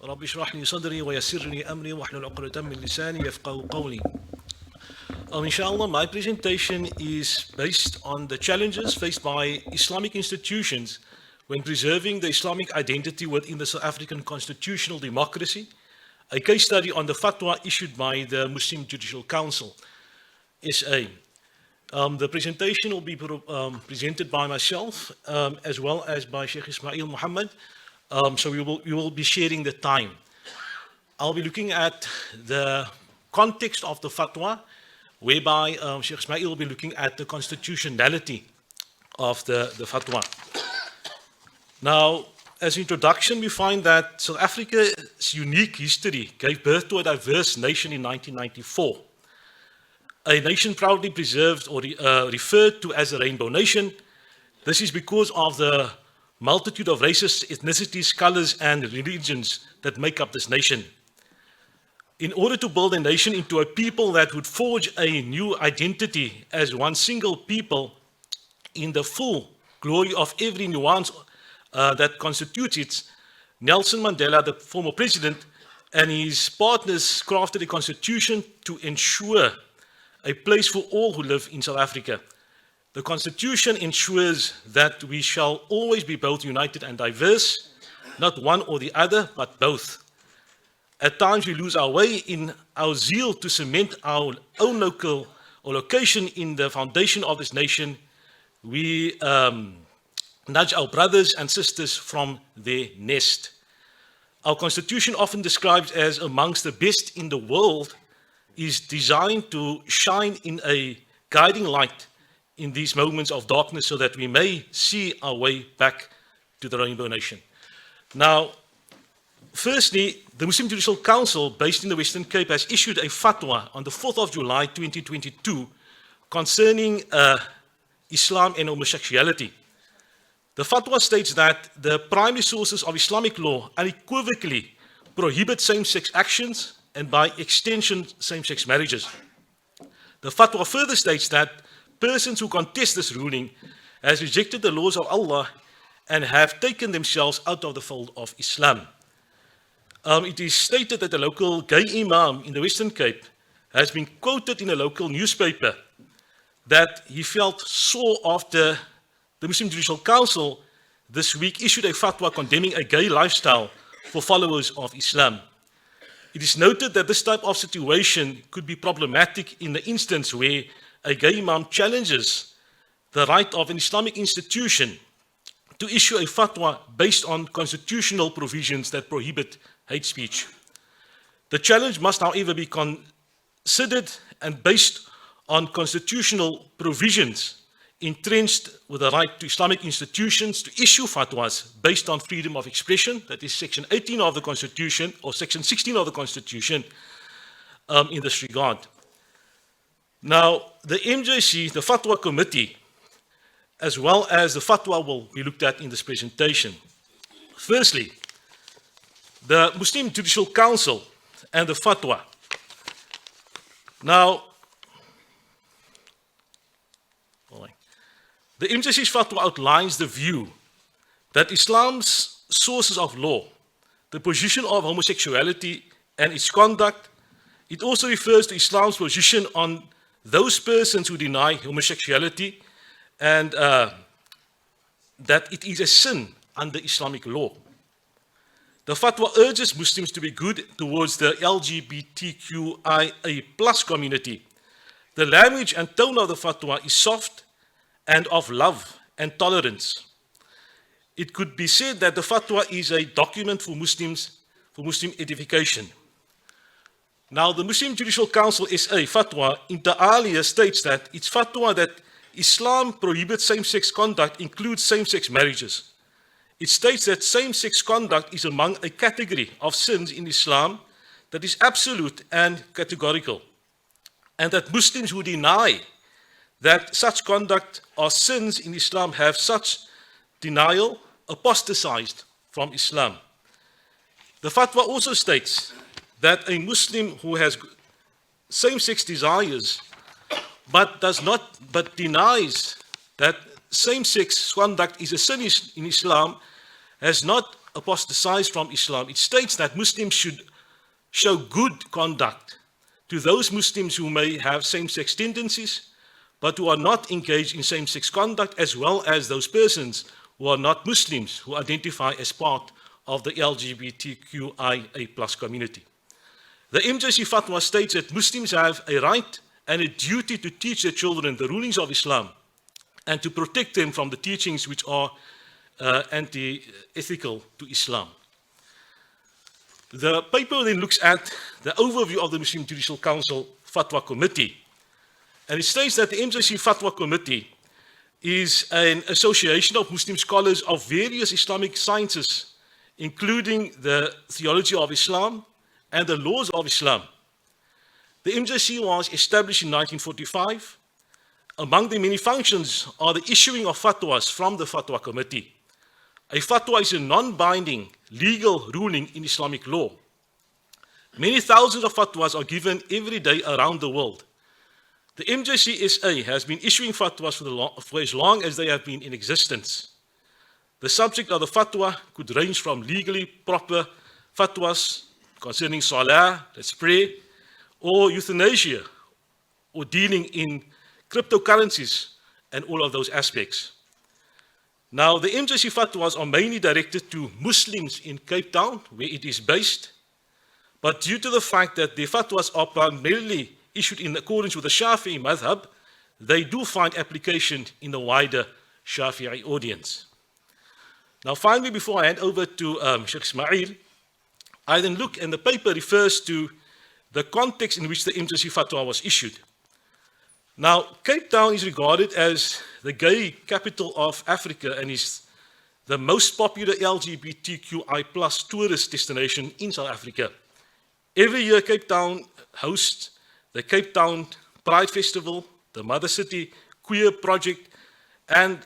رب اشرح لي صدري ويسر لي أمري واحلل عقدة من لساني يفقهوا قولي. Inshallah, my presentation is based on the challenges faced by Islamic institutions when preserving the Islamic identity within the South African constitutional democracy, a case study on the fatwa issued by the Muslim Judicial Council, SA. The presentation will be presented by myself as well as by Sheikh Ismail Mohamed, so we will be sharing the time. I'll be looking at the context of the fatwa, whereby Sheikh Ismail will be looking at the constitutionality of the fatwa. Now, as introduction, we find that South Africa's unique history gave birth to a diverse nation in 1994. A nation proudly preserved or referred to as a rainbow nation. This is because of the multitude of races, ethnicities, colors, and religions that make up this nation. In order to build a nation into a people that would forge a new identity as one single people in the full glory of every nuance that constitutes it, Nelson Mandela, the former president, and his partners crafted a constitution to ensure a place for all who live in South Africa. The Constitution ensures that we shall always be both united and diverse, not one or the other, but both. At times we lose our way in our zeal to cement our own local or location in the foundation of this nation. We nudge our brothers and sisters from their nest. Our Constitution, often described as amongst the best in the world, is designed to shine in a guiding light in these moments of darkness so that we may see our way back to the Rainbow Nation. Now, firstly, the Muslim Judicial Council, based in the Western Cape, has issued a fatwa on the 4th of July 2022 concerning Islam and homosexuality. The fatwa states that the primary sources of Islamic law unequivocally prohibit same-sex actions and by extension same-sex marriages. The fatwa further states that persons who contest this ruling has rejected the laws of Allah and have taken themselves out of the fold of Islam. It is stated that the local gay imam in the Western Cape has been quoted in a local newspaper that he felt sore after the Muslim Judicial Council this week issued a fatwa condemning a gay lifestyle for followers of Islam. It is noted that this type of situation could be problematic in the instance where a gay imam challenges the right of an Islamic institution to issue a fatwa based on constitutional provisions that prohibit hate speech. The challenge must, however, be considered and based on constitutional provisions entrenched with the right to Islamic institutions to issue fatwas based on freedom of expression, that is Section 18 of the Constitution, or Section 16 of the Constitution, in this regard. Now, the MJC, the Fatwa Committee, as well as the fatwa will be looked at in this presentation. Firstly, the Muslim Judicial Council and the fatwa. Now, the MJC's fatwa outlines the view that Islam's sources of law, the position of homosexuality and its conduct, it also refers to Islam's position on those persons who deny homosexuality and that it is a sin under Islamic law. The fatwa urges Muslims to be good towards the LGBTQIA+ community. The language and tone of the fatwa is soft and of love and tolerance. It could be said that the fatwa is a document for Muslims, for Muslim edification. Now, the Muslim Judicial Council SA fatwa inter alia states that its fatwa that Islam prohibits same-sex conduct includes same-sex marriages. It states that same-sex conduct is among a category of sins in Islam that is absolute and categorical, and that Muslims who deny that such conduct are sins in Islam have such denial apostatized from Islam. The fatwa also states that a Muslim who has same-sex desires but denies that same-sex conduct is a sin in Islam has not apostatized from Islam. It states that Muslims should show good conduct to those Muslims who may have same-sex tendencies but who are not engaged in same-sex conduct, as well as those persons who are not Muslims who identify as part of the LGBTQIA+ community. The MJC fatwa states that Muslims have a right and a duty to teach their children the rulings of Islam and to protect them from the teachings which are anti-ethical to Islam. The paper then looks at the overview of the Muslim Judicial Council Fatwa Committee. And it states that the MJC Fatwa Committee is an association of Muslim scholars of various Islamic sciences, including the theology of Islam and the laws of Islam. The MJC was established in 1945. Among the many functions are the issuing of fatwas from the Fatwa Committee. A fatwa is a non-binding legal ruling in Islamic law. Many thousands of fatwas are given every day around the world. The MJC SA has been issuing fatwas for as long as they have been in existence. The subject of the fatwa could range from legally proper fatwas concerning salah, let's pray, or euthanasia, or dealing in cryptocurrencies and all of those aspects. Now, the MJC fatwas are mainly directed to Muslims in Cape Town, where it is based, but due to the fact that the fatwas are primarily issued in accordance with the Shafi'i madhab, they do find application in the wider Shafi'i audience. Now, finally, before I hand over to Sheikh Ismail, I then look, and the paper refers to the context in which the MJC fatwa was issued. Now, Cape Town is regarded as the gay capital of Africa and is the most popular LGBTQI+ tourist destination in South Africa. Every year, Cape Town hosts the Cape Town Pride Festival, the Mother City Queer Project, and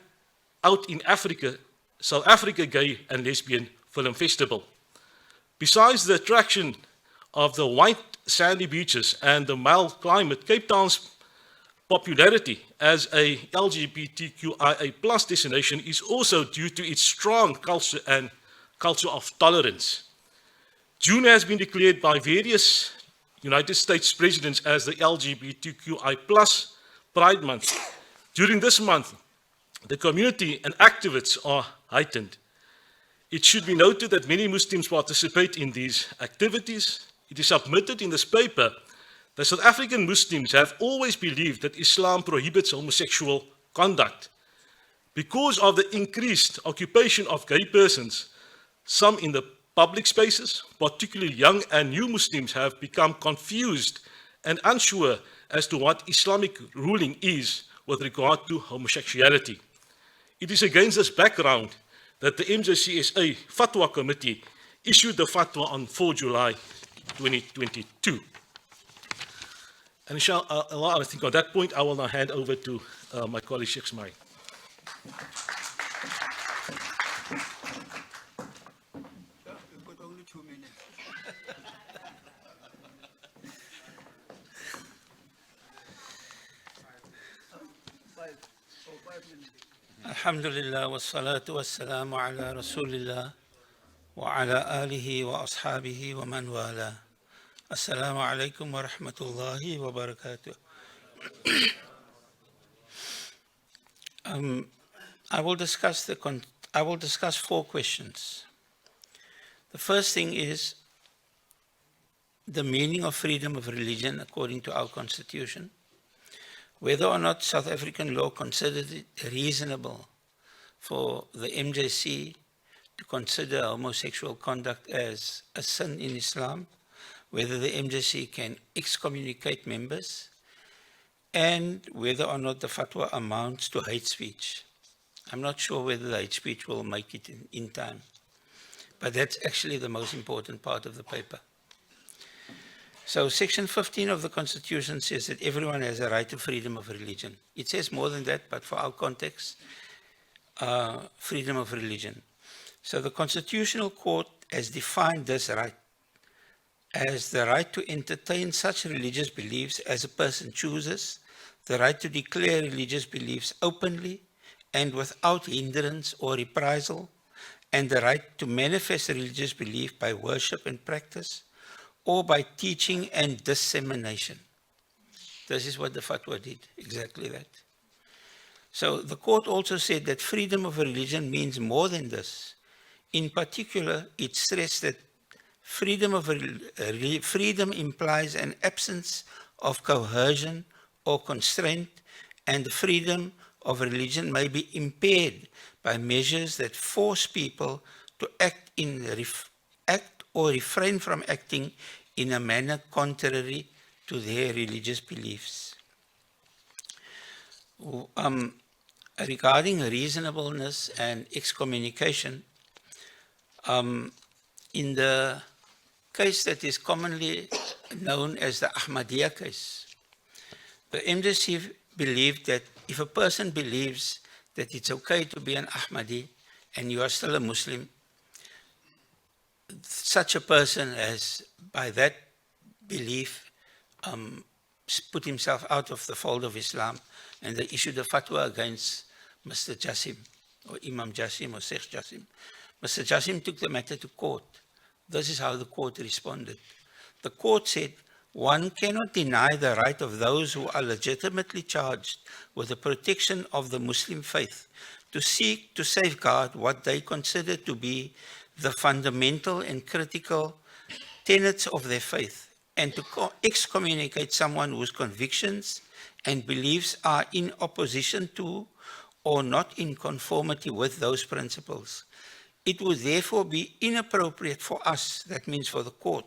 out in Africa, South Africa Gay and Lesbian Film Festival. Besides the attraction of the white sandy beaches and the mild climate, Cape Town's popularity as a LGBTQIA+ destination is also due to its strong culture and culture of tolerance. June has been declared by various United States presidents as the LGBTQI+ Pride Month. During this month, the community and activists are heightened. It should be noted that many Muslims participate in these activities. It is submitted in this paper that South African Muslims have always believed that Islam prohibits homosexual conduct. Because of the increased occupation of gay persons, some in the public spaces, particularly young and new Muslims, have become confused and unsure as to what Islamic ruling is with regard to homosexuality. It is against this background that the MJCSA Fatwa Committee issued the fatwa on 4 July 2022. And inshallah, I think on that point, I will now hand over to my colleague Sheikh Ismail. We've got only 2 minutes. Five minutes. Alhamdulillah wa salatu wa salamu ala Rasulillah wa ala alihi wa ashabihi wa man wala. Assalamu alaikum wa rahmatullahi wa barakatuh. I will discuss 4 questions. The first thing is the meaning of freedom of religion according to our constitution, whether or not South African law considered it reasonable for the MJC to consider homosexual conduct as a sin in Islam, whether the MJC can excommunicate members, and whether or not the fatwa amounts to hate speech. I'm not sure whether the hate speech will make it in time, but that's actually the most important part of the paper. So Section 15 of the Constitution says that everyone has a right to freedom of religion. It says more than that, but for our context, freedom of religion. So the Constitutional Court has defined this right as the right to entertain such religious beliefs as a person chooses, the right to declare religious beliefs openly and without hindrance or reprisal, and the right to manifest religious belief by worship and practice, or by teaching and dissemination. This is what the fatwa did, exactly that. So the court also said that freedom of religion means more than this. In particular, it stressed that freedom implies an absence of coercion or constraint, and freedom of religion may be impaired by measures that force people to act or refrain from acting in a manner contrary to their religious beliefs. Regarding reasonableness and excommunication, in the case that is commonly known as the Ahmadiyya case, the MJC believed that if a person believes that it's okay to be an Ahmadi and you are still a Muslim, such a person has, by that belief, put himself out of the fold of Islam, and they issued a fatwa against Mr. Jassim, or Imam Jassim, or Sheikh Jassim. Mr. Jassim took the matter to court. This is how the court responded. The court said, one cannot deny the right of those who are legitimately charged with the protection of the Muslim faith to seek to safeguard what they consider to be the fundamental and critical tenets of their faith, and to excommunicate someone whose convictions and beliefs are in opposition to or not in conformity with those principles. It would therefore be inappropriate for us, that means for the court,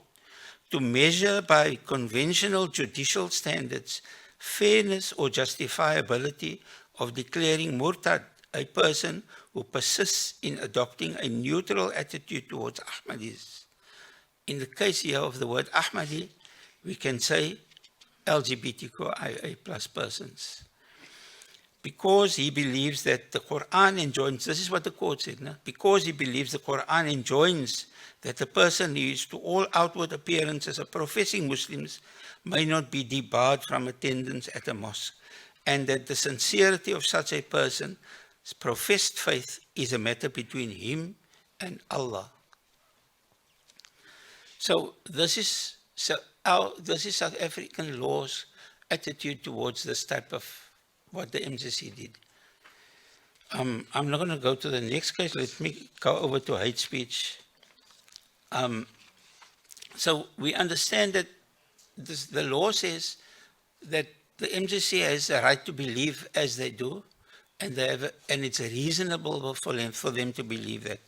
to measure by conventional judicial standards fairness or justifiability of declaring murtad a person who persists in adopting a neutral attitude towards Ahmadis. In the case here of the word Ahmadi, we can say LGBTQIA plus persons. Because he believes that the Quran enjoins, this is what the court said, no? Because he believes the Quran enjoins that a person who is to all outward appearances a professing Muslims may not be debarred from attendance at a mosque, and that the sincerity of such a person's professed faith is a matter between him and Allah. So this is South African law's attitude towards this type of what the MCC did. I'm not going to go to the next case. Let me go over to hate speech. So we understand that the law says that the MCC has a right to believe as they do, and it's reasonable for them to believe that.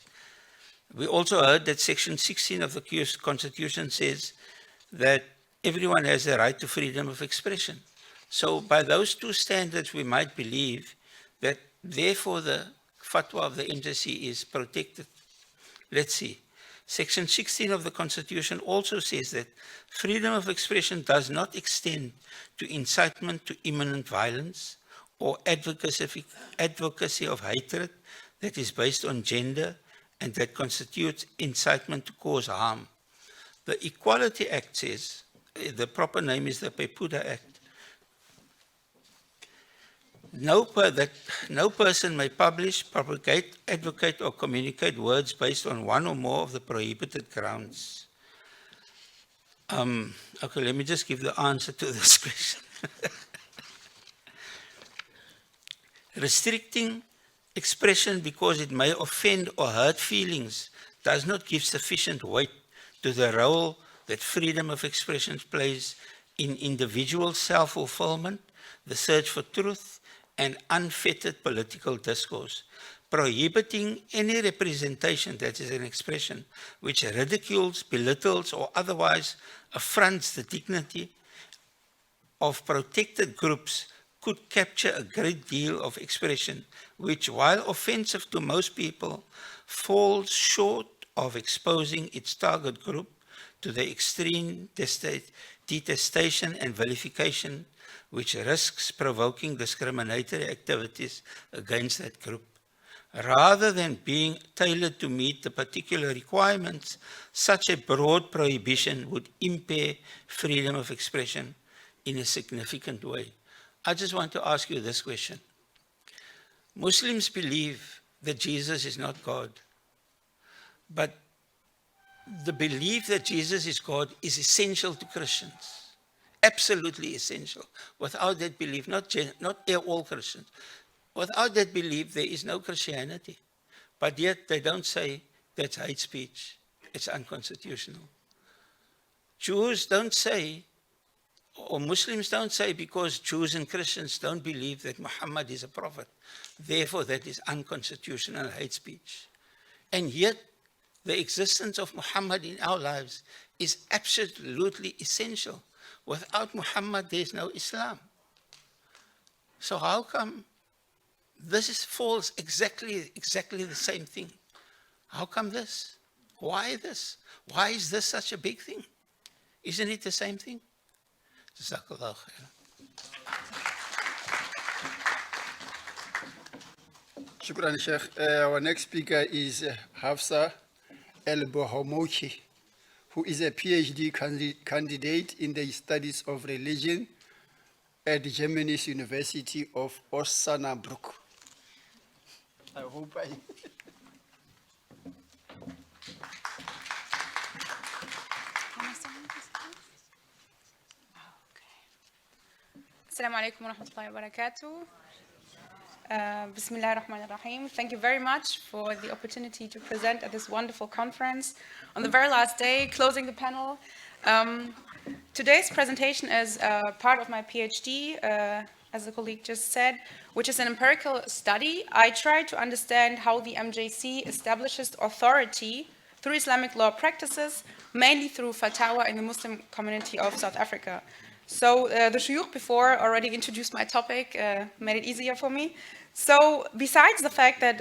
We also heard that Section 16 of the Constitution says that everyone has a right to freedom of expression. So by those two standards, we might believe that therefore the fatwa of the MCC is protected. Let's see. Section 16 of the Constitution also says that freedom of expression does not extend to incitement to imminent violence or advocacy of hatred that is based on gender and that constitutes incitement to cause harm. The Equality Act says, the proper name is the Pepuda Act, no person may publish, propagate, advocate, or communicate words based on one or more of the prohibited grounds. Okay, let me just give the answer to this question. Restricting expression because it may offend or hurt feelings does not give sufficient weight to the role that freedom of expression plays in individual self-fulfillment, the search for truth, and unfettered political discourse. Prohibiting any representation, that is an expression, which ridicules, belittles, or otherwise affronts the dignity of protected groups could capture a great deal of expression, which, while offensive to most people, falls short of exposing its target group to the extreme detestation and vilification which risks provoking discriminatory activities against that group. Rather than being tailored to meet the particular requirements, such a broad prohibition would impair freedom of expression in a significant way. I just want to ask you this question. Muslims believe that Jesus is not God, but the belief that Jesus is God is essential to Christians. Absolutely essential. Without that belief, not all Christians, without that belief, there is no Christianity. But yet they don't say that's hate speech. It's unconstitutional. Jews don't say, or Muslims don't say, because Jews and Christians don't believe that Muhammad is a prophet. Therefore, that is unconstitutional hate speech. And yet, the existence of Muhammad in our lives is absolutely essential. Without Muhammad, there is no Islam. So how come this falls exactly the same thing? How come this? Why this? Why is this such a big thing? Isn't it the same thing? Jazakallah khair. Shukran, Sheikh. Our next speaker is Hafssa El-Bouhamouchi, who is a PhD candidate in the studies of religion at Germany's University of Osnabrück. I hope I... Assalamu alaikum wa rahmatullahi wa barakatuh. Bismillah ar-Rahman ar-Rahim. Thank you very much for the opportunity to present at this wonderful conference on the very last day, closing the panel. Today's presentation is part of my PhD, as the colleague just said, which is an empirical study. I try to understand how the MJC establishes authority through Islamic law practices, mainly through fatwa in the Muslim community of South Africa. So the shuyukh before already introduced my topic, made it easier for me. So besides the fact that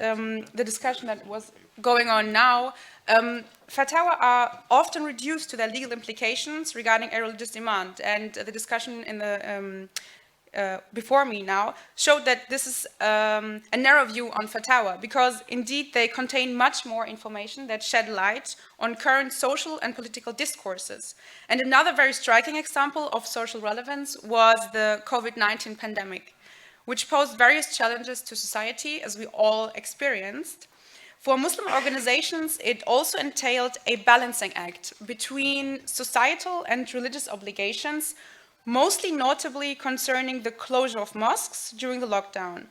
the discussion that was going on now, fatwa are often reduced to their legal implications regarding a religious demand. And the discussion in the before me now showed that this is a narrow view on fatwa, because indeed they contain much more information that shed light on current social and political discourses. And another very striking example of social relevance was the COVID-19 pandemic, which posed various challenges to society, as we all experienced. For Muslim organizations, it also entailed a balancing act between societal and religious obligations, mostly notably concerning the closure of mosques during the lockdown.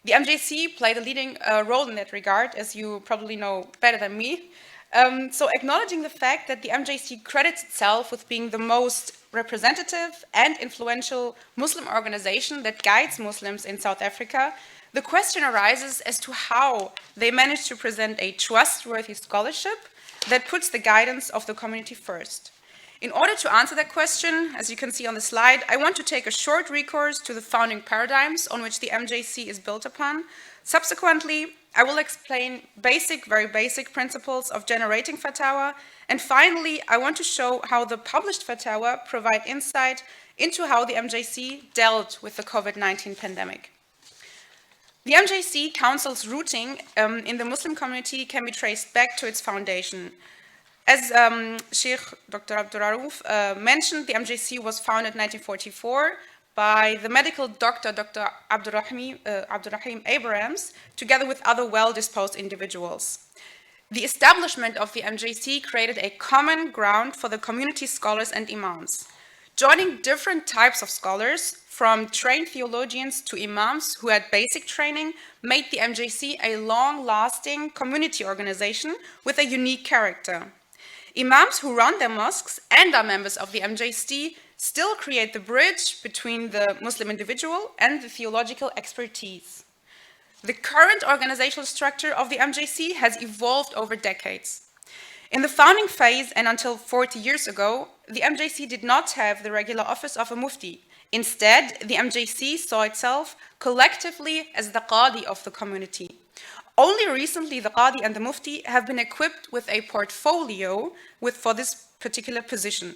The MJC played a leading role in that regard, as you probably know better than me. So acknowledging the fact that the MJC credits itself with being the most representative and influential Muslim organization that guides Muslims in South Africa, the question arises as to how they manage to present a trustworthy scholarship that puts the guidance of the community first. In order to answer that question, as you can see on the slide, I want to take a short recourse to the founding paradigms on which the MJC is built upon. Subsequently, I will explain very basic principles of generating fatwa. And finally, I want to show how the published fatwa provide insight into how the MJC dealt with the COVID-19 pandemic. The MJC Council's rooting in the Muslim community can be traced back to its foundation. As Sheikh Dr. Abduroaf mentioned, the MJC was founded in 1944 by the medical doctor, Dr. Abduroaf Abrahams, together with other well-disposed individuals. The establishment of the MJC created a common ground for the community scholars and imams. Joining different types of scholars, from trained theologians to imams who had basic training, made the MJC a long-lasting community organization with a unique character. Imams who run their mosques and are members of the MJC still create the bridge between the Muslim individual and the theological expertise. The current organizational structure of the MJC has evolved over decades. In the founding phase and until 40 years ago, the MJC did not have the regular office of a mufti. Instead, the MJC saw itself collectively as the qadi of the community. Only recently, the qadi and the mufti have been equipped with a portfolio for this particular position.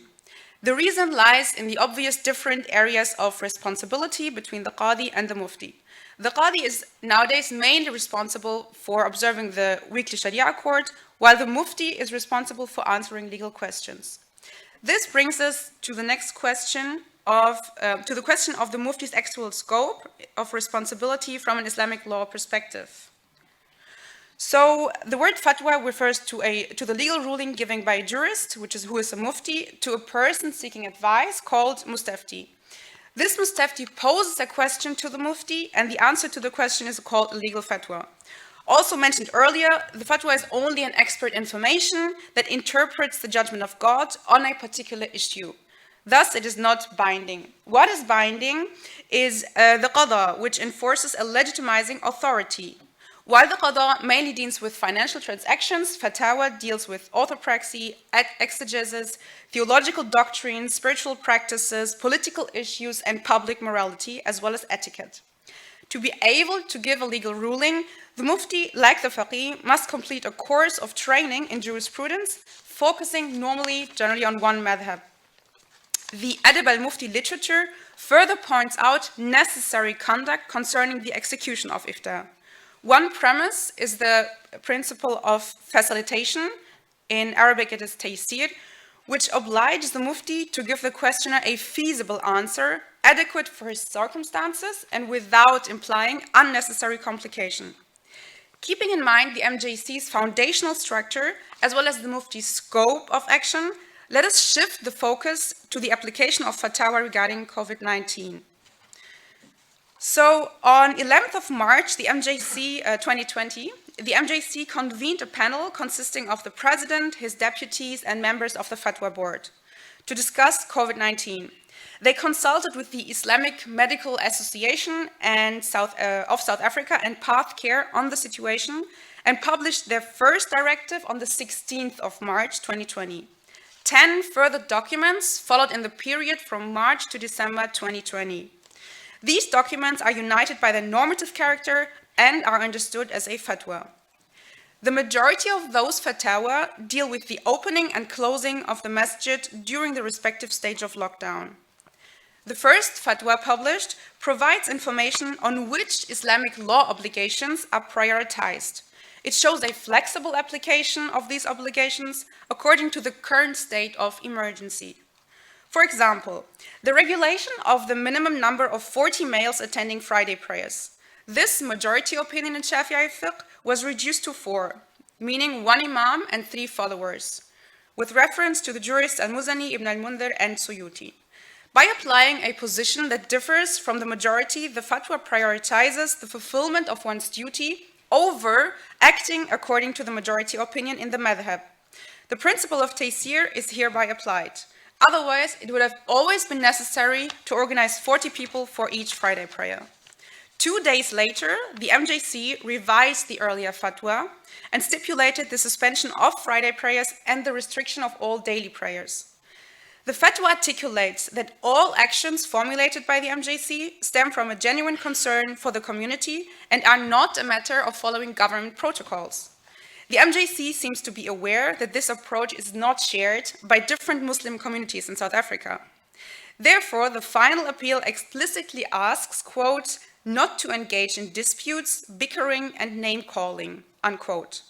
The reason lies in the obvious different areas of responsibility between the qadi and the mufti. The qadi is nowadays mainly responsible for observing the weekly Sharia court, while the mufti is responsible for answering legal questions. This brings us to the next question of the mufti's actual scope of responsibility from an Islamic law perspective. So the word fatwa refers to the legal ruling given by a jurist, who is a mufti, to a person seeking advice called mustafti. This mustafti poses a question to the mufti, and the answer to the question is called a legal fatwa. Also mentioned earlier, the fatwa is only an expert information that interprets the judgment of God on a particular issue. Thus, it is not binding. What is binding is the qada, which enforces a legitimizing authority. While the qada mainly deals with financial transactions, fatwa deals with orthopraxy, exegesis, theological doctrines, spiritual practices, political issues, and public morality, as well as etiquette. To be able to give a legal ruling, the mufti, like the faqih, must complete a course of training in jurisprudence, focusing generally on one madhab. The Adab al-Mufti literature further points out necessary conduct concerning the execution of iftar. One premise is the principle of facilitation. In Arabic, it is taysir, which obliges the mufti to give the questioner a feasible answer, adequate for his circumstances, and without implying unnecessary complication. Keeping in mind the MJC's foundational structure, as well as the mufti's scope of action, let us shift the focus to the application of fatwa regarding COVID-19. So on 11th of March, the MJC 2020, the MJC convened a panel consisting of the president, his deputies, and members of the Fatwa Board to discuss COVID-19. They consulted with the Islamic Medical Association of South Africa and Path Care on the situation and published their first directive on the 16th of March 2020. 10 further documents followed in the period from March to December 2020. These documents are united by their normative character and are understood as a fatwa. The majority of those fatwa deal with the opening and closing of the masjid during the respective stage of lockdown. The first fatwa published provides information on which Islamic law obligations are prioritized. It shows a flexible application of these obligations according to the current state of emergency. For example, the regulation of the minimum number of 40 males attending Friday prayers. This majority opinion in Shafi'i fiqh was reduced to 4, meaning 1 imam and 3 followers, with reference to the jurists Al-Muzani, Ibn al-Mundhir, and Suyuti. By applying a position that differs from the majority, the fatwa prioritizes the fulfillment of one's duty over acting according to the majority opinion in the madhab. The principle of taysir is hereby applied. Otherwise, it would have always been necessary to organize 40 people for each Friday prayer. 2 days later, the MJC revised the earlier fatwa and stipulated the suspension of Friday prayers and the restriction of all daily prayers. The fatwa articulates that all actions formulated by the MJC stem from a genuine concern for the community and are not a matter of following government protocols. The MJC seems to be aware that this approach is not shared by different Muslim communities in South Africa. Therefore, the final appeal explicitly asks, quote, not to engage in disputes, bickering, and name-calling, unquote.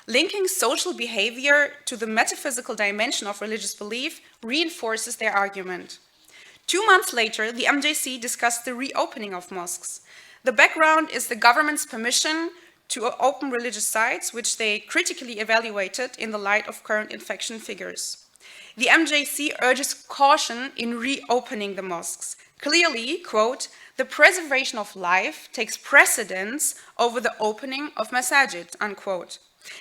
Linking social behavior to the metaphysical dimension of religious belief reinforces their argument. 2 months later, the MJC discussed the reopening of mosques. The background is the government's permission to open religious sites, which they critically evaluated in the light of current infection figures. The MJC urges caution in reopening the mosques. Clearly, quote, the preservation of life takes precedence over the opening of masajid, unquote.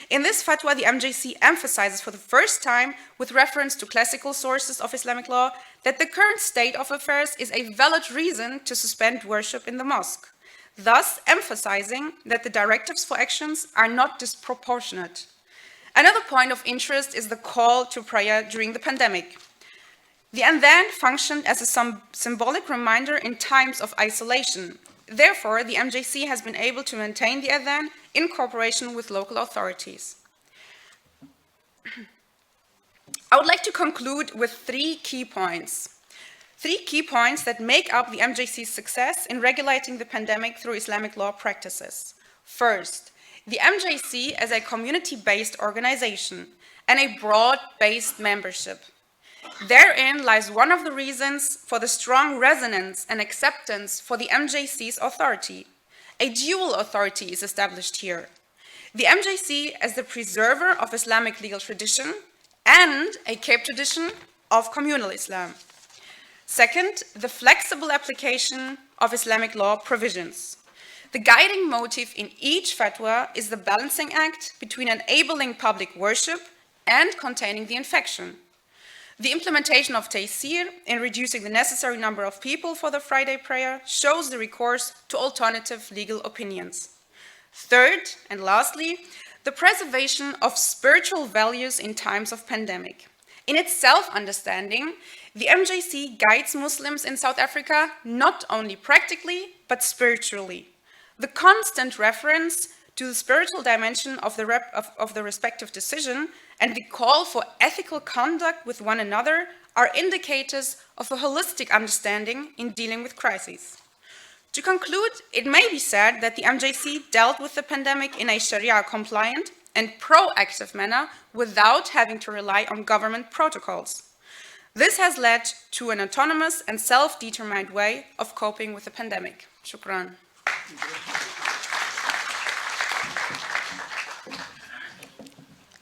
In this fatwa, the MJC emphasizes for the first time, with reference to classical sources of Islamic law, that the current state of affairs is a valid reason to suspend worship in the mosque, thus emphasizing that the directives for actions are not disproportionate. Another point of interest is the call to prayer during the pandemic. The adhan functioned as a symbolic reminder in times of isolation. Therefore, the MJC has been able to maintain the adhan in cooperation with local authorities. I would like to conclude with 3 key points. 3 key points that make up the MJC's success in regulating the pandemic through Islamic law practices. First, the MJC as a community-based organization and a broad-based membership. Therein lies one of the reasons for the strong resonance and acceptance for the MJC's authority. A dual authority is established here. The MJC as the preserver of Islamic legal tradition and a Cape tradition of communal Islam. Second, the flexible application of Islamic law provisions. The guiding motive in each fatwa is the balancing act between enabling public worship and containing the infection. The implementation of taysir in reducing the necessary number of people for the Friday prayer shows the recourse to alternative legal opinions. Third, and lastly, the preservation of spiritual values in times of pandemic. In its self-understanding, the MJC guides Muslims in South Africa not only practically, but spiritually. The constant reference to the spiritual dimension of the respective decision and the call for ethical conduct with one another are indicators of a holistic understanding in dealing with crises. To conclude, it may be said that the MJC dealt with the pandemic in a Sharia-compliant and proactive manner without having to rely on government protocols. This has led to an autonomous and self-determined way of coping with the pandemic. Shukran.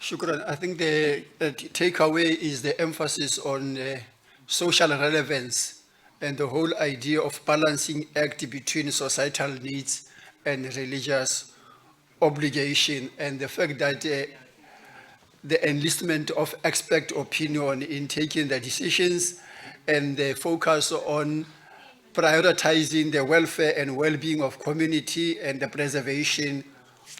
Shukran. I think the takeaway is the emphasis on social relevance and the whole idea of balancing act between societal needs and religious obligation, and the fact that the enlistment of expert opinion in taking the decisions and the focus on prioritizing the welfare and well-being of community and the preservation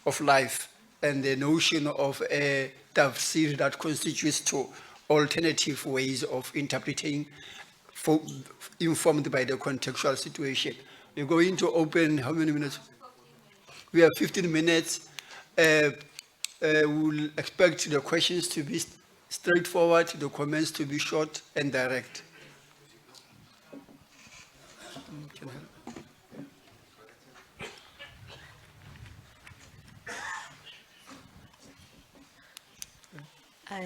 of life, and the notion of a tafsir that constitutes to alternative ways of interpreting informed by the contextual situation. We're going to open, how many minutes? We have 15 minutes. We'll expect the questions to be straightforward, the comments to be short and direct.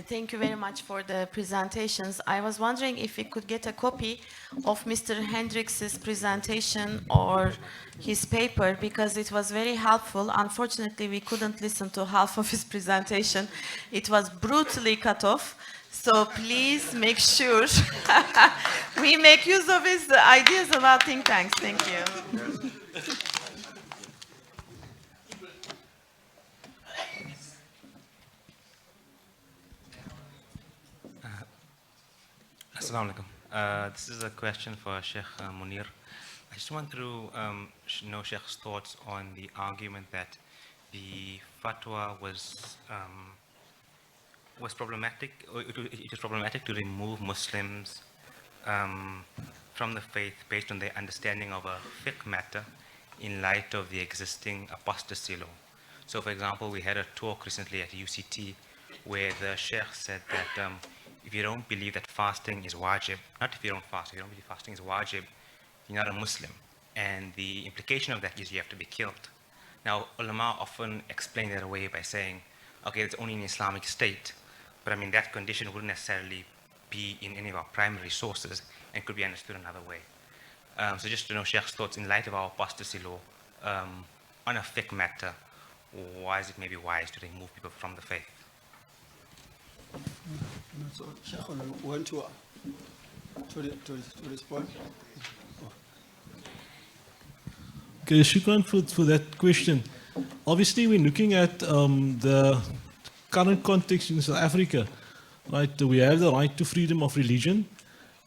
Thank you very much for the presentations. I was wondering if we could get a copy of Mr. Hendricks' presentation or his paper, because it was very helpful. Unfortunately, we couldn't listen to half of his presentation. It was brutally cut off. So please make sure we make use of his ideas about think tanks. Thank you. Assalamu alaikum. This is a question for Sheikh Muneer. I just want to know Sheikh's thoughts on the argument that the fatwa was problematic, or it is problematic to remove Muslims from the faith based on their understanding of a fiqh matter in light of the existing apostasy law. So, for example, we had a talk recently at UCT where the Sheikh said that if you don't believe that fasting is wajib, not if you don't fast, if you don't believe fasting is wajib, you're not a Muslim. And the implication of that is you have to be killed. Now, ulama often explain that away by saying, okay, it's only in Islamic state. But I mean, that condition wouldn't necessarily be in any of our primary sources and could be understood another way. So just to know Sheikh's thoughts in light of our apostasy law on a fiqh matter, why is it maybe wise to remove people from the faith? So, Sheikh, want to respond? Okay, shukran for that question. Obviously, we're looking at the current context in South Africa, right? We have the right to freedom of religion.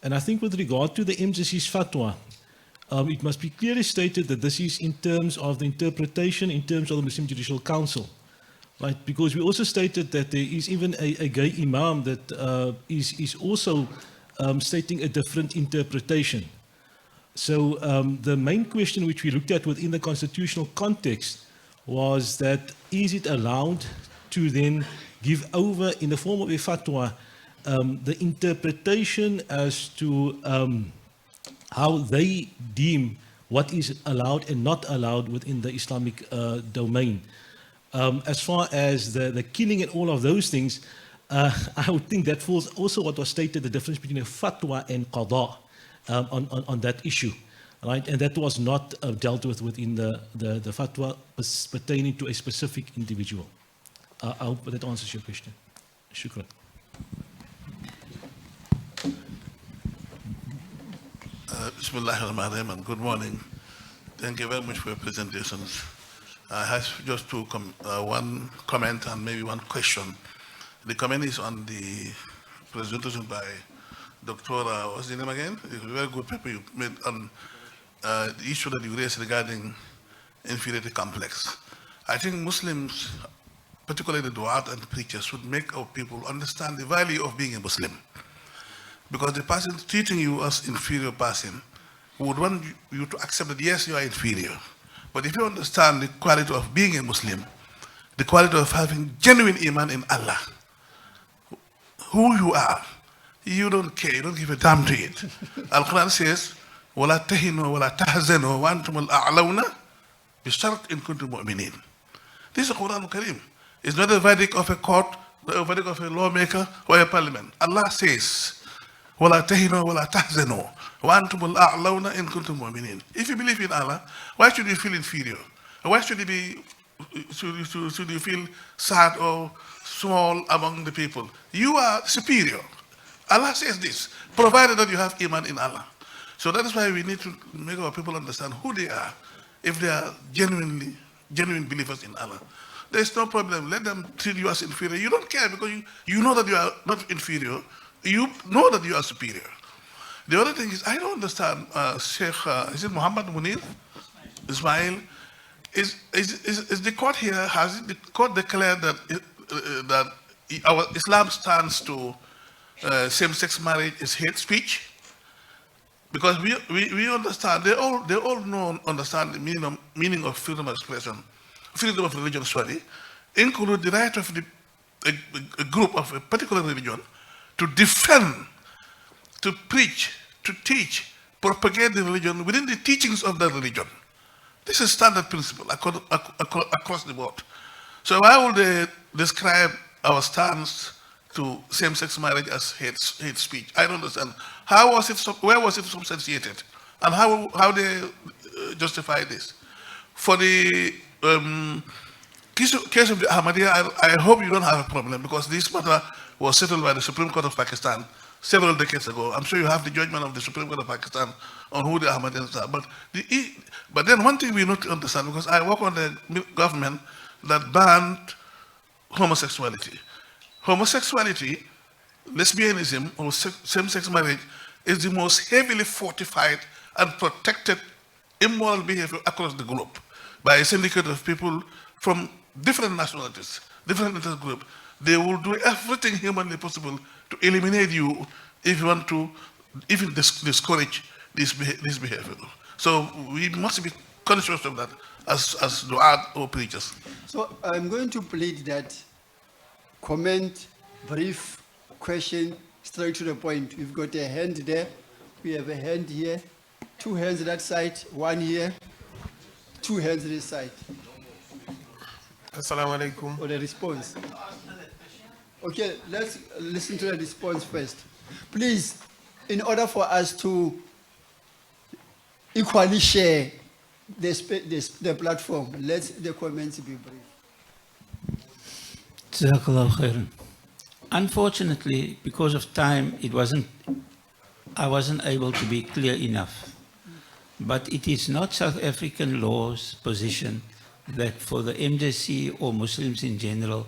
And I think with regard to the MJC's fatwa, it must be clearly stated that this is in terms of the interpretation, in terms of the Muslim Judicial Council. Right, because we also stated that there is even a gay imam that is also stating a different interpretation. So the main question which we looked at within the constitutional context was that is it allowed to then give over in the form of a fatwa the interpretation as to how they deem what is allowed and not allowed within the Islamic domain. As far as the killing and all of those things, I would think that falls also what was stated, the difference between a fatwa and qada on that issue, right? And that was not dealt with within the fatwa pertaining to a specific individual. I hope that answers your question. Shukran. Bismillahirrahmanirrahim, and good morning. Thank you very much for your presentations. I have just one comment and maybe one question. The comment is on the presentation by Dr. What's the name again? It's a very good paper you made on the issue that you raised regarding inferiority complex. I think Muslims, particularly the du'at and preachers, should make our people understand the value of being a Muslim. Because the person treating you as inferior person would want you to accept that yes, you are inferior. But if you understand the quality of being a Muslim, the quality of having genuine iman in Allah, who you are, you don't care, you don't give a damn to it. Al-Quran says, وَلَا تَهِنُوا وَلَا تَحْزَنُوا وَأَنْتُمُ الْأَعْلَوْنَ بِشَرْطٍ إِن كُنتُم مُؤْمِنِينَ. This is the Quran al-Karim. It's not a verdict of a court, a verdict of a lawmaker or a parliament. Allah says, وَلَا تَهِنُوا وَلَا تَحْزَنُوا وَأَنْتُمُ الْأَعْلَوْنَ إِن كُنتُم مُؤْمِنِينَ. If you believe in Allah, why should you feel inferior? Why should you feel sad or small among the people? You are superior. Allah says this, provided that you have iman in Allah. So that is why we need to make our people understand who they are, if they are genuine believers in Allah. There is no problem. Let them treat you as inferior. You don't care because you know that you are not inferior. You know that you are superior. The other thing is, I don't understand, Sheikh, is it Mohamed Muneer? Ismail? Is the court here, has the court declared that that our Islam stands to same-sex marriage is hate speech? Because we understand, they all understand the meaning of freedom of expression, freedom of religion, include the right of a group of a particular religion to defend, to preach, to teach, propagate the religion within the teachings of that religion. This is standard principle across the board. So why would they describe our stance to same-sex marriage as hate speech? I don't understand. How was it? Where was it substantiated? And how they justify this? For the case of the Ahmadiyya, I hope you don't have a problem because this matter was settled by the Supreme Court of Pakistan several decades ago. I'm sure you have the judgment of the Supreme Court of Pakistan on who the Ahmadiyyas are. But then one thing we need to understand, because I work on the government that banned homosexuality. Homosexuality, lesbianism, or same-sex marriage is the most heavily fortified and protected immoral behavior across the globe by a syndicate of people from different nationalities, different interest groups. They will do everything humanly possible to eliminate you if you want to even discourage this behavior. So we must be conscious of that as du'at or preachers. So I'm going to plead that comment, brief, question, straight to the point. We've got a hand there. We have a hand here. 2 hands that side, 1 here. 2 hands this side. Assalamu alaikum. For the response. Okay, let's listen to the response first. Please, in order for us to equally share the platform, let the comments be brief. Jazakallahu khairan. Unfortunately, because of time, I wasn't able to be clear enough. But it is not South African law's position that for the MJC or Muslims in general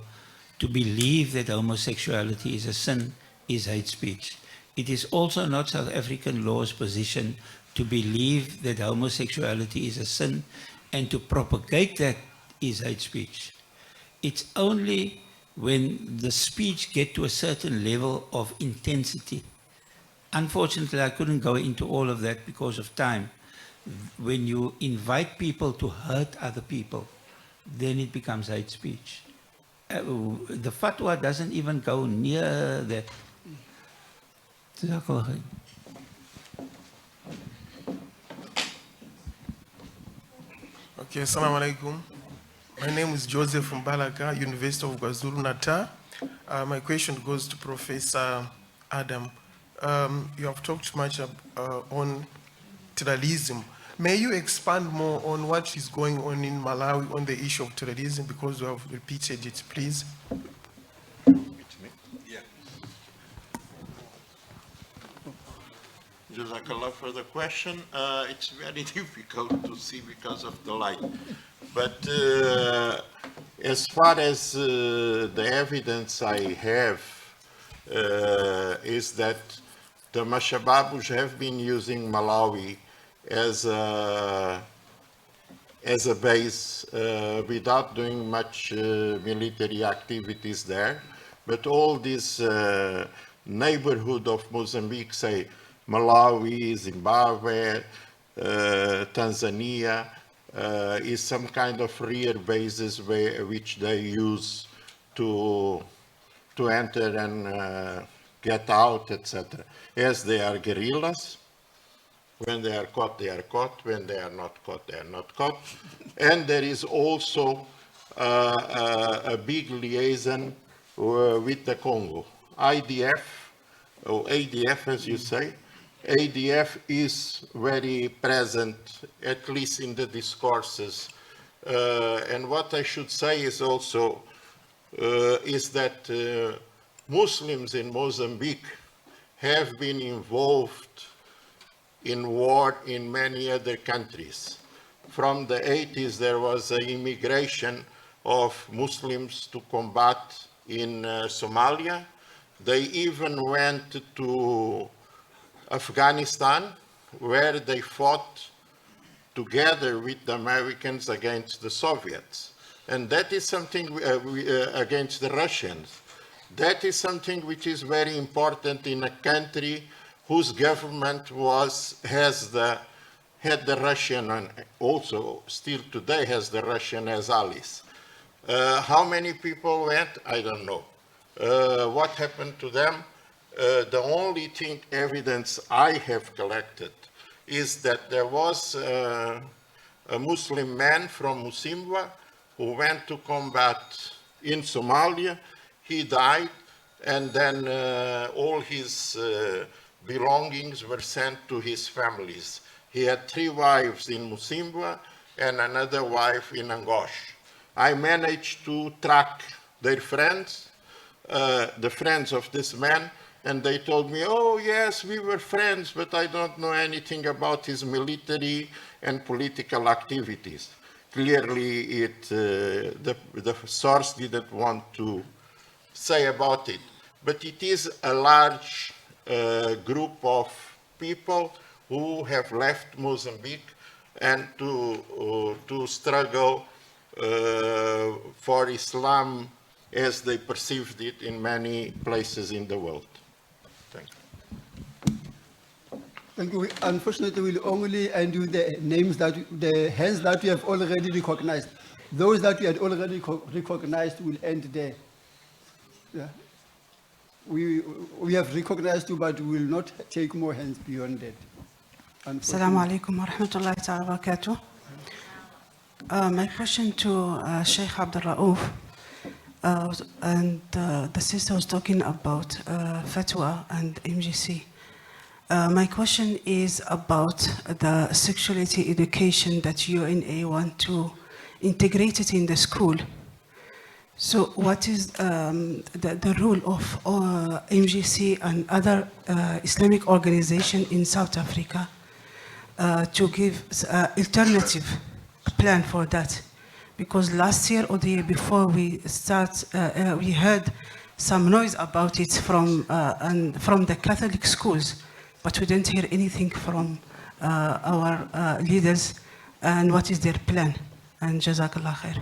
to believe that homosexuality is a sin is hate speech. It is also not South African law's position to believe that homosexuality is a sin and to propagate that is hate speech. It's only when the speech gets to a certain level of intensity. Unfortunately, I couldn't go into all of that because of time. When you invite people to hurt other people, then it becomes hate speech. The fatwa doesn't even go near that. Okay, assalamu alaikum. My name is Joseph from Balaka, University of KwaZulu-Natal. My question goes to Professor Adam. You have talked much on terrorism. May you expand more on what is going on in Malawi on the issue of terrorism, because you have repeated it, please? Jazakallah for the question. It's very difficult to see because of the light. But as far as the evidence I have is that the Mashababus have been using Malawi as a base without doing much military activities there. But all this neighborhood of Mozambique, say Malawi, Zimbabwe, Tanzania, is some kind of rear bases which they use to enter and get out, etc. As they are guerrillas. When they are caught, they are caught. When they are not caught, they are not caught. And there is also a big liaison with the Congo. IDF, or ADF as you say, ADF is very present, at least in the discourses. And what I should say is also, is that Muslims in Mozambique have been involved in war in many other countries. From the 80s, there was an immigration of Muslims to combat in Somalia. They even went to Afghanistan, where they fought together with the Americans against the Soviets. And that is something against the Russians. That is something which is very important in a country whose government had the Russian, and also still today has the Russian as allies. How many people went? I don't know. What happened to them? The only evidence I have collected is that there was a Muslim man from Musimba who went to combat in Somalia. He died, and then all his belongings were sent to his families. He had 3 wives in Musimba and another wife in Angosh. I managed to track their friends, the friends of this man, and they told me, oh yes, we were friends, but I don't know anything about his military and political activities. Clearly, the source didn't want to say about it. But it is a large group of people who have left Mozambique and to struggle for Islam as they perceived it in many places in the world. Thank you. Thank you. Unfortunately, we'll only do the names the hands that we have already recognized. Those that we had already recognized will end there. Yeah. We have recognized you, but we will not take more hands beyond that. Assalamu alaikum wa rahmatullahi ta'ala wa barakatuh. My question to Sheikh Abduroaf, and the sister was talking about fatwa and MGC. My question is about the sexuality education that UNA want to integrate it in the school. So what is the role of MGC and other Islamic organizations in South Africa to give alternative plan for that? Because last year or the year before we heard some noise about it from the Catholic schools, but we didn't hear anything from our leaders and what is their plan. And Jazakallah khair.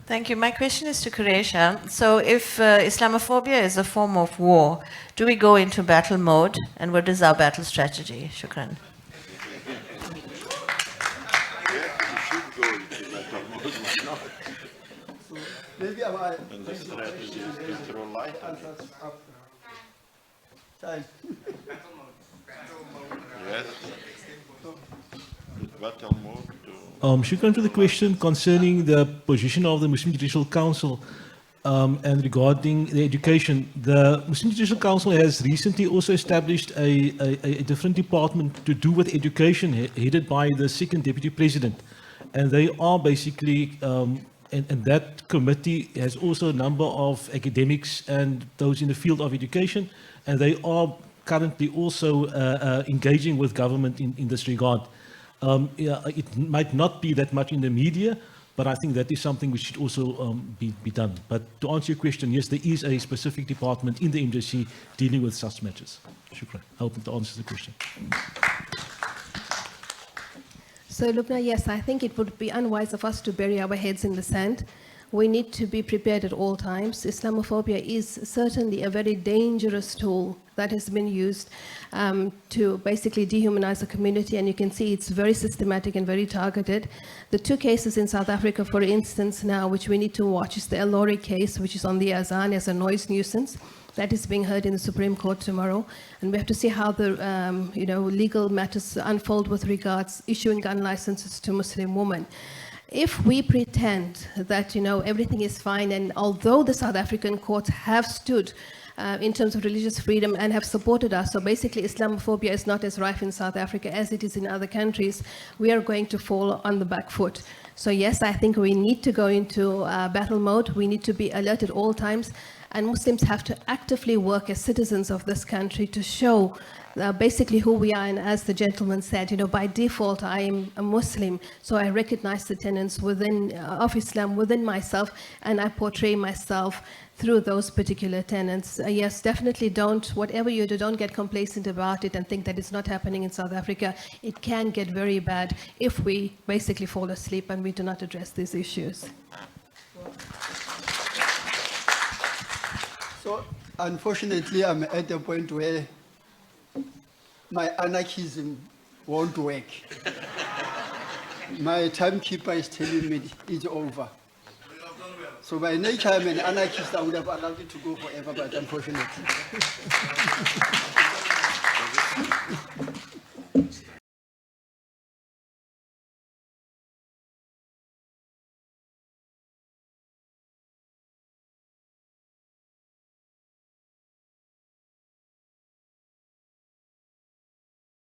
Thank you. My question is to Quraysha. So if Islamophobia is a form of war, do we go into battle mode? And what is our battle strategy? Shukran. Maybe and the strategy is to throw light on it. Yes. Battle mode to... Shukran to the question concerning the position of the Muslim Judicial Council and regarding the education. The Muslim Judicial Council has recently also established a different department to do with education, headed by the second Deputy President. And they are basically, and that committee has also a number of academics and those in the field of education, and they are currently also engaging with government in this regard. It might not be that much in the media, but I think that is something which should also be done. But to answer your question, yes, there is a specific department in the MJC dealing with such matters. Shukran. Hoping to answer the question. So, Lubna, yes, I think it would be unwise of us to bury our heads in the sand. We need to be prepared at all times. Islamophobia is certainly a very dangerous tool that has been used to basically dehumanize the community, and you can see it's very systematic and very targeted. The 2 cases in South Africa, for instance, now, which we need to watch, is the El-Lori case, which is on the Azan as a noise nuisance. That is being heard in the Supreme Court tomorrow, and we have to see how the legal matters unfold with regards issuing gun licenses to Muslim women. If we pretend that everything is fine, and although the South African courts have stood in terms of religious freedom and have supported us, so basically Islamophobia is not as rife in South Africa as it is in other countries, we are going to fall on the back foot. So yes, I think we need to go into battle mode. We need to be alert at all times. And Muslims have to actively work as citizens of this country to show basically who we are. And as the gentleman said, by default, I am a Muslim, so I recognize the tenets of Islam within myself, and I portray myself through those particular tenets. Yes, definitely whatever you do, don't get complacent about it and think that it's not happening in South Africa. It can get very bad if we basically fall asleep and we do not address these issues. So, unfortunately, I'm at the point where my anarchism won't work. My timekeeper is telling me it's over. So by nature, I'm an anarchist. I would have allowed it to go forever, but unfortunately.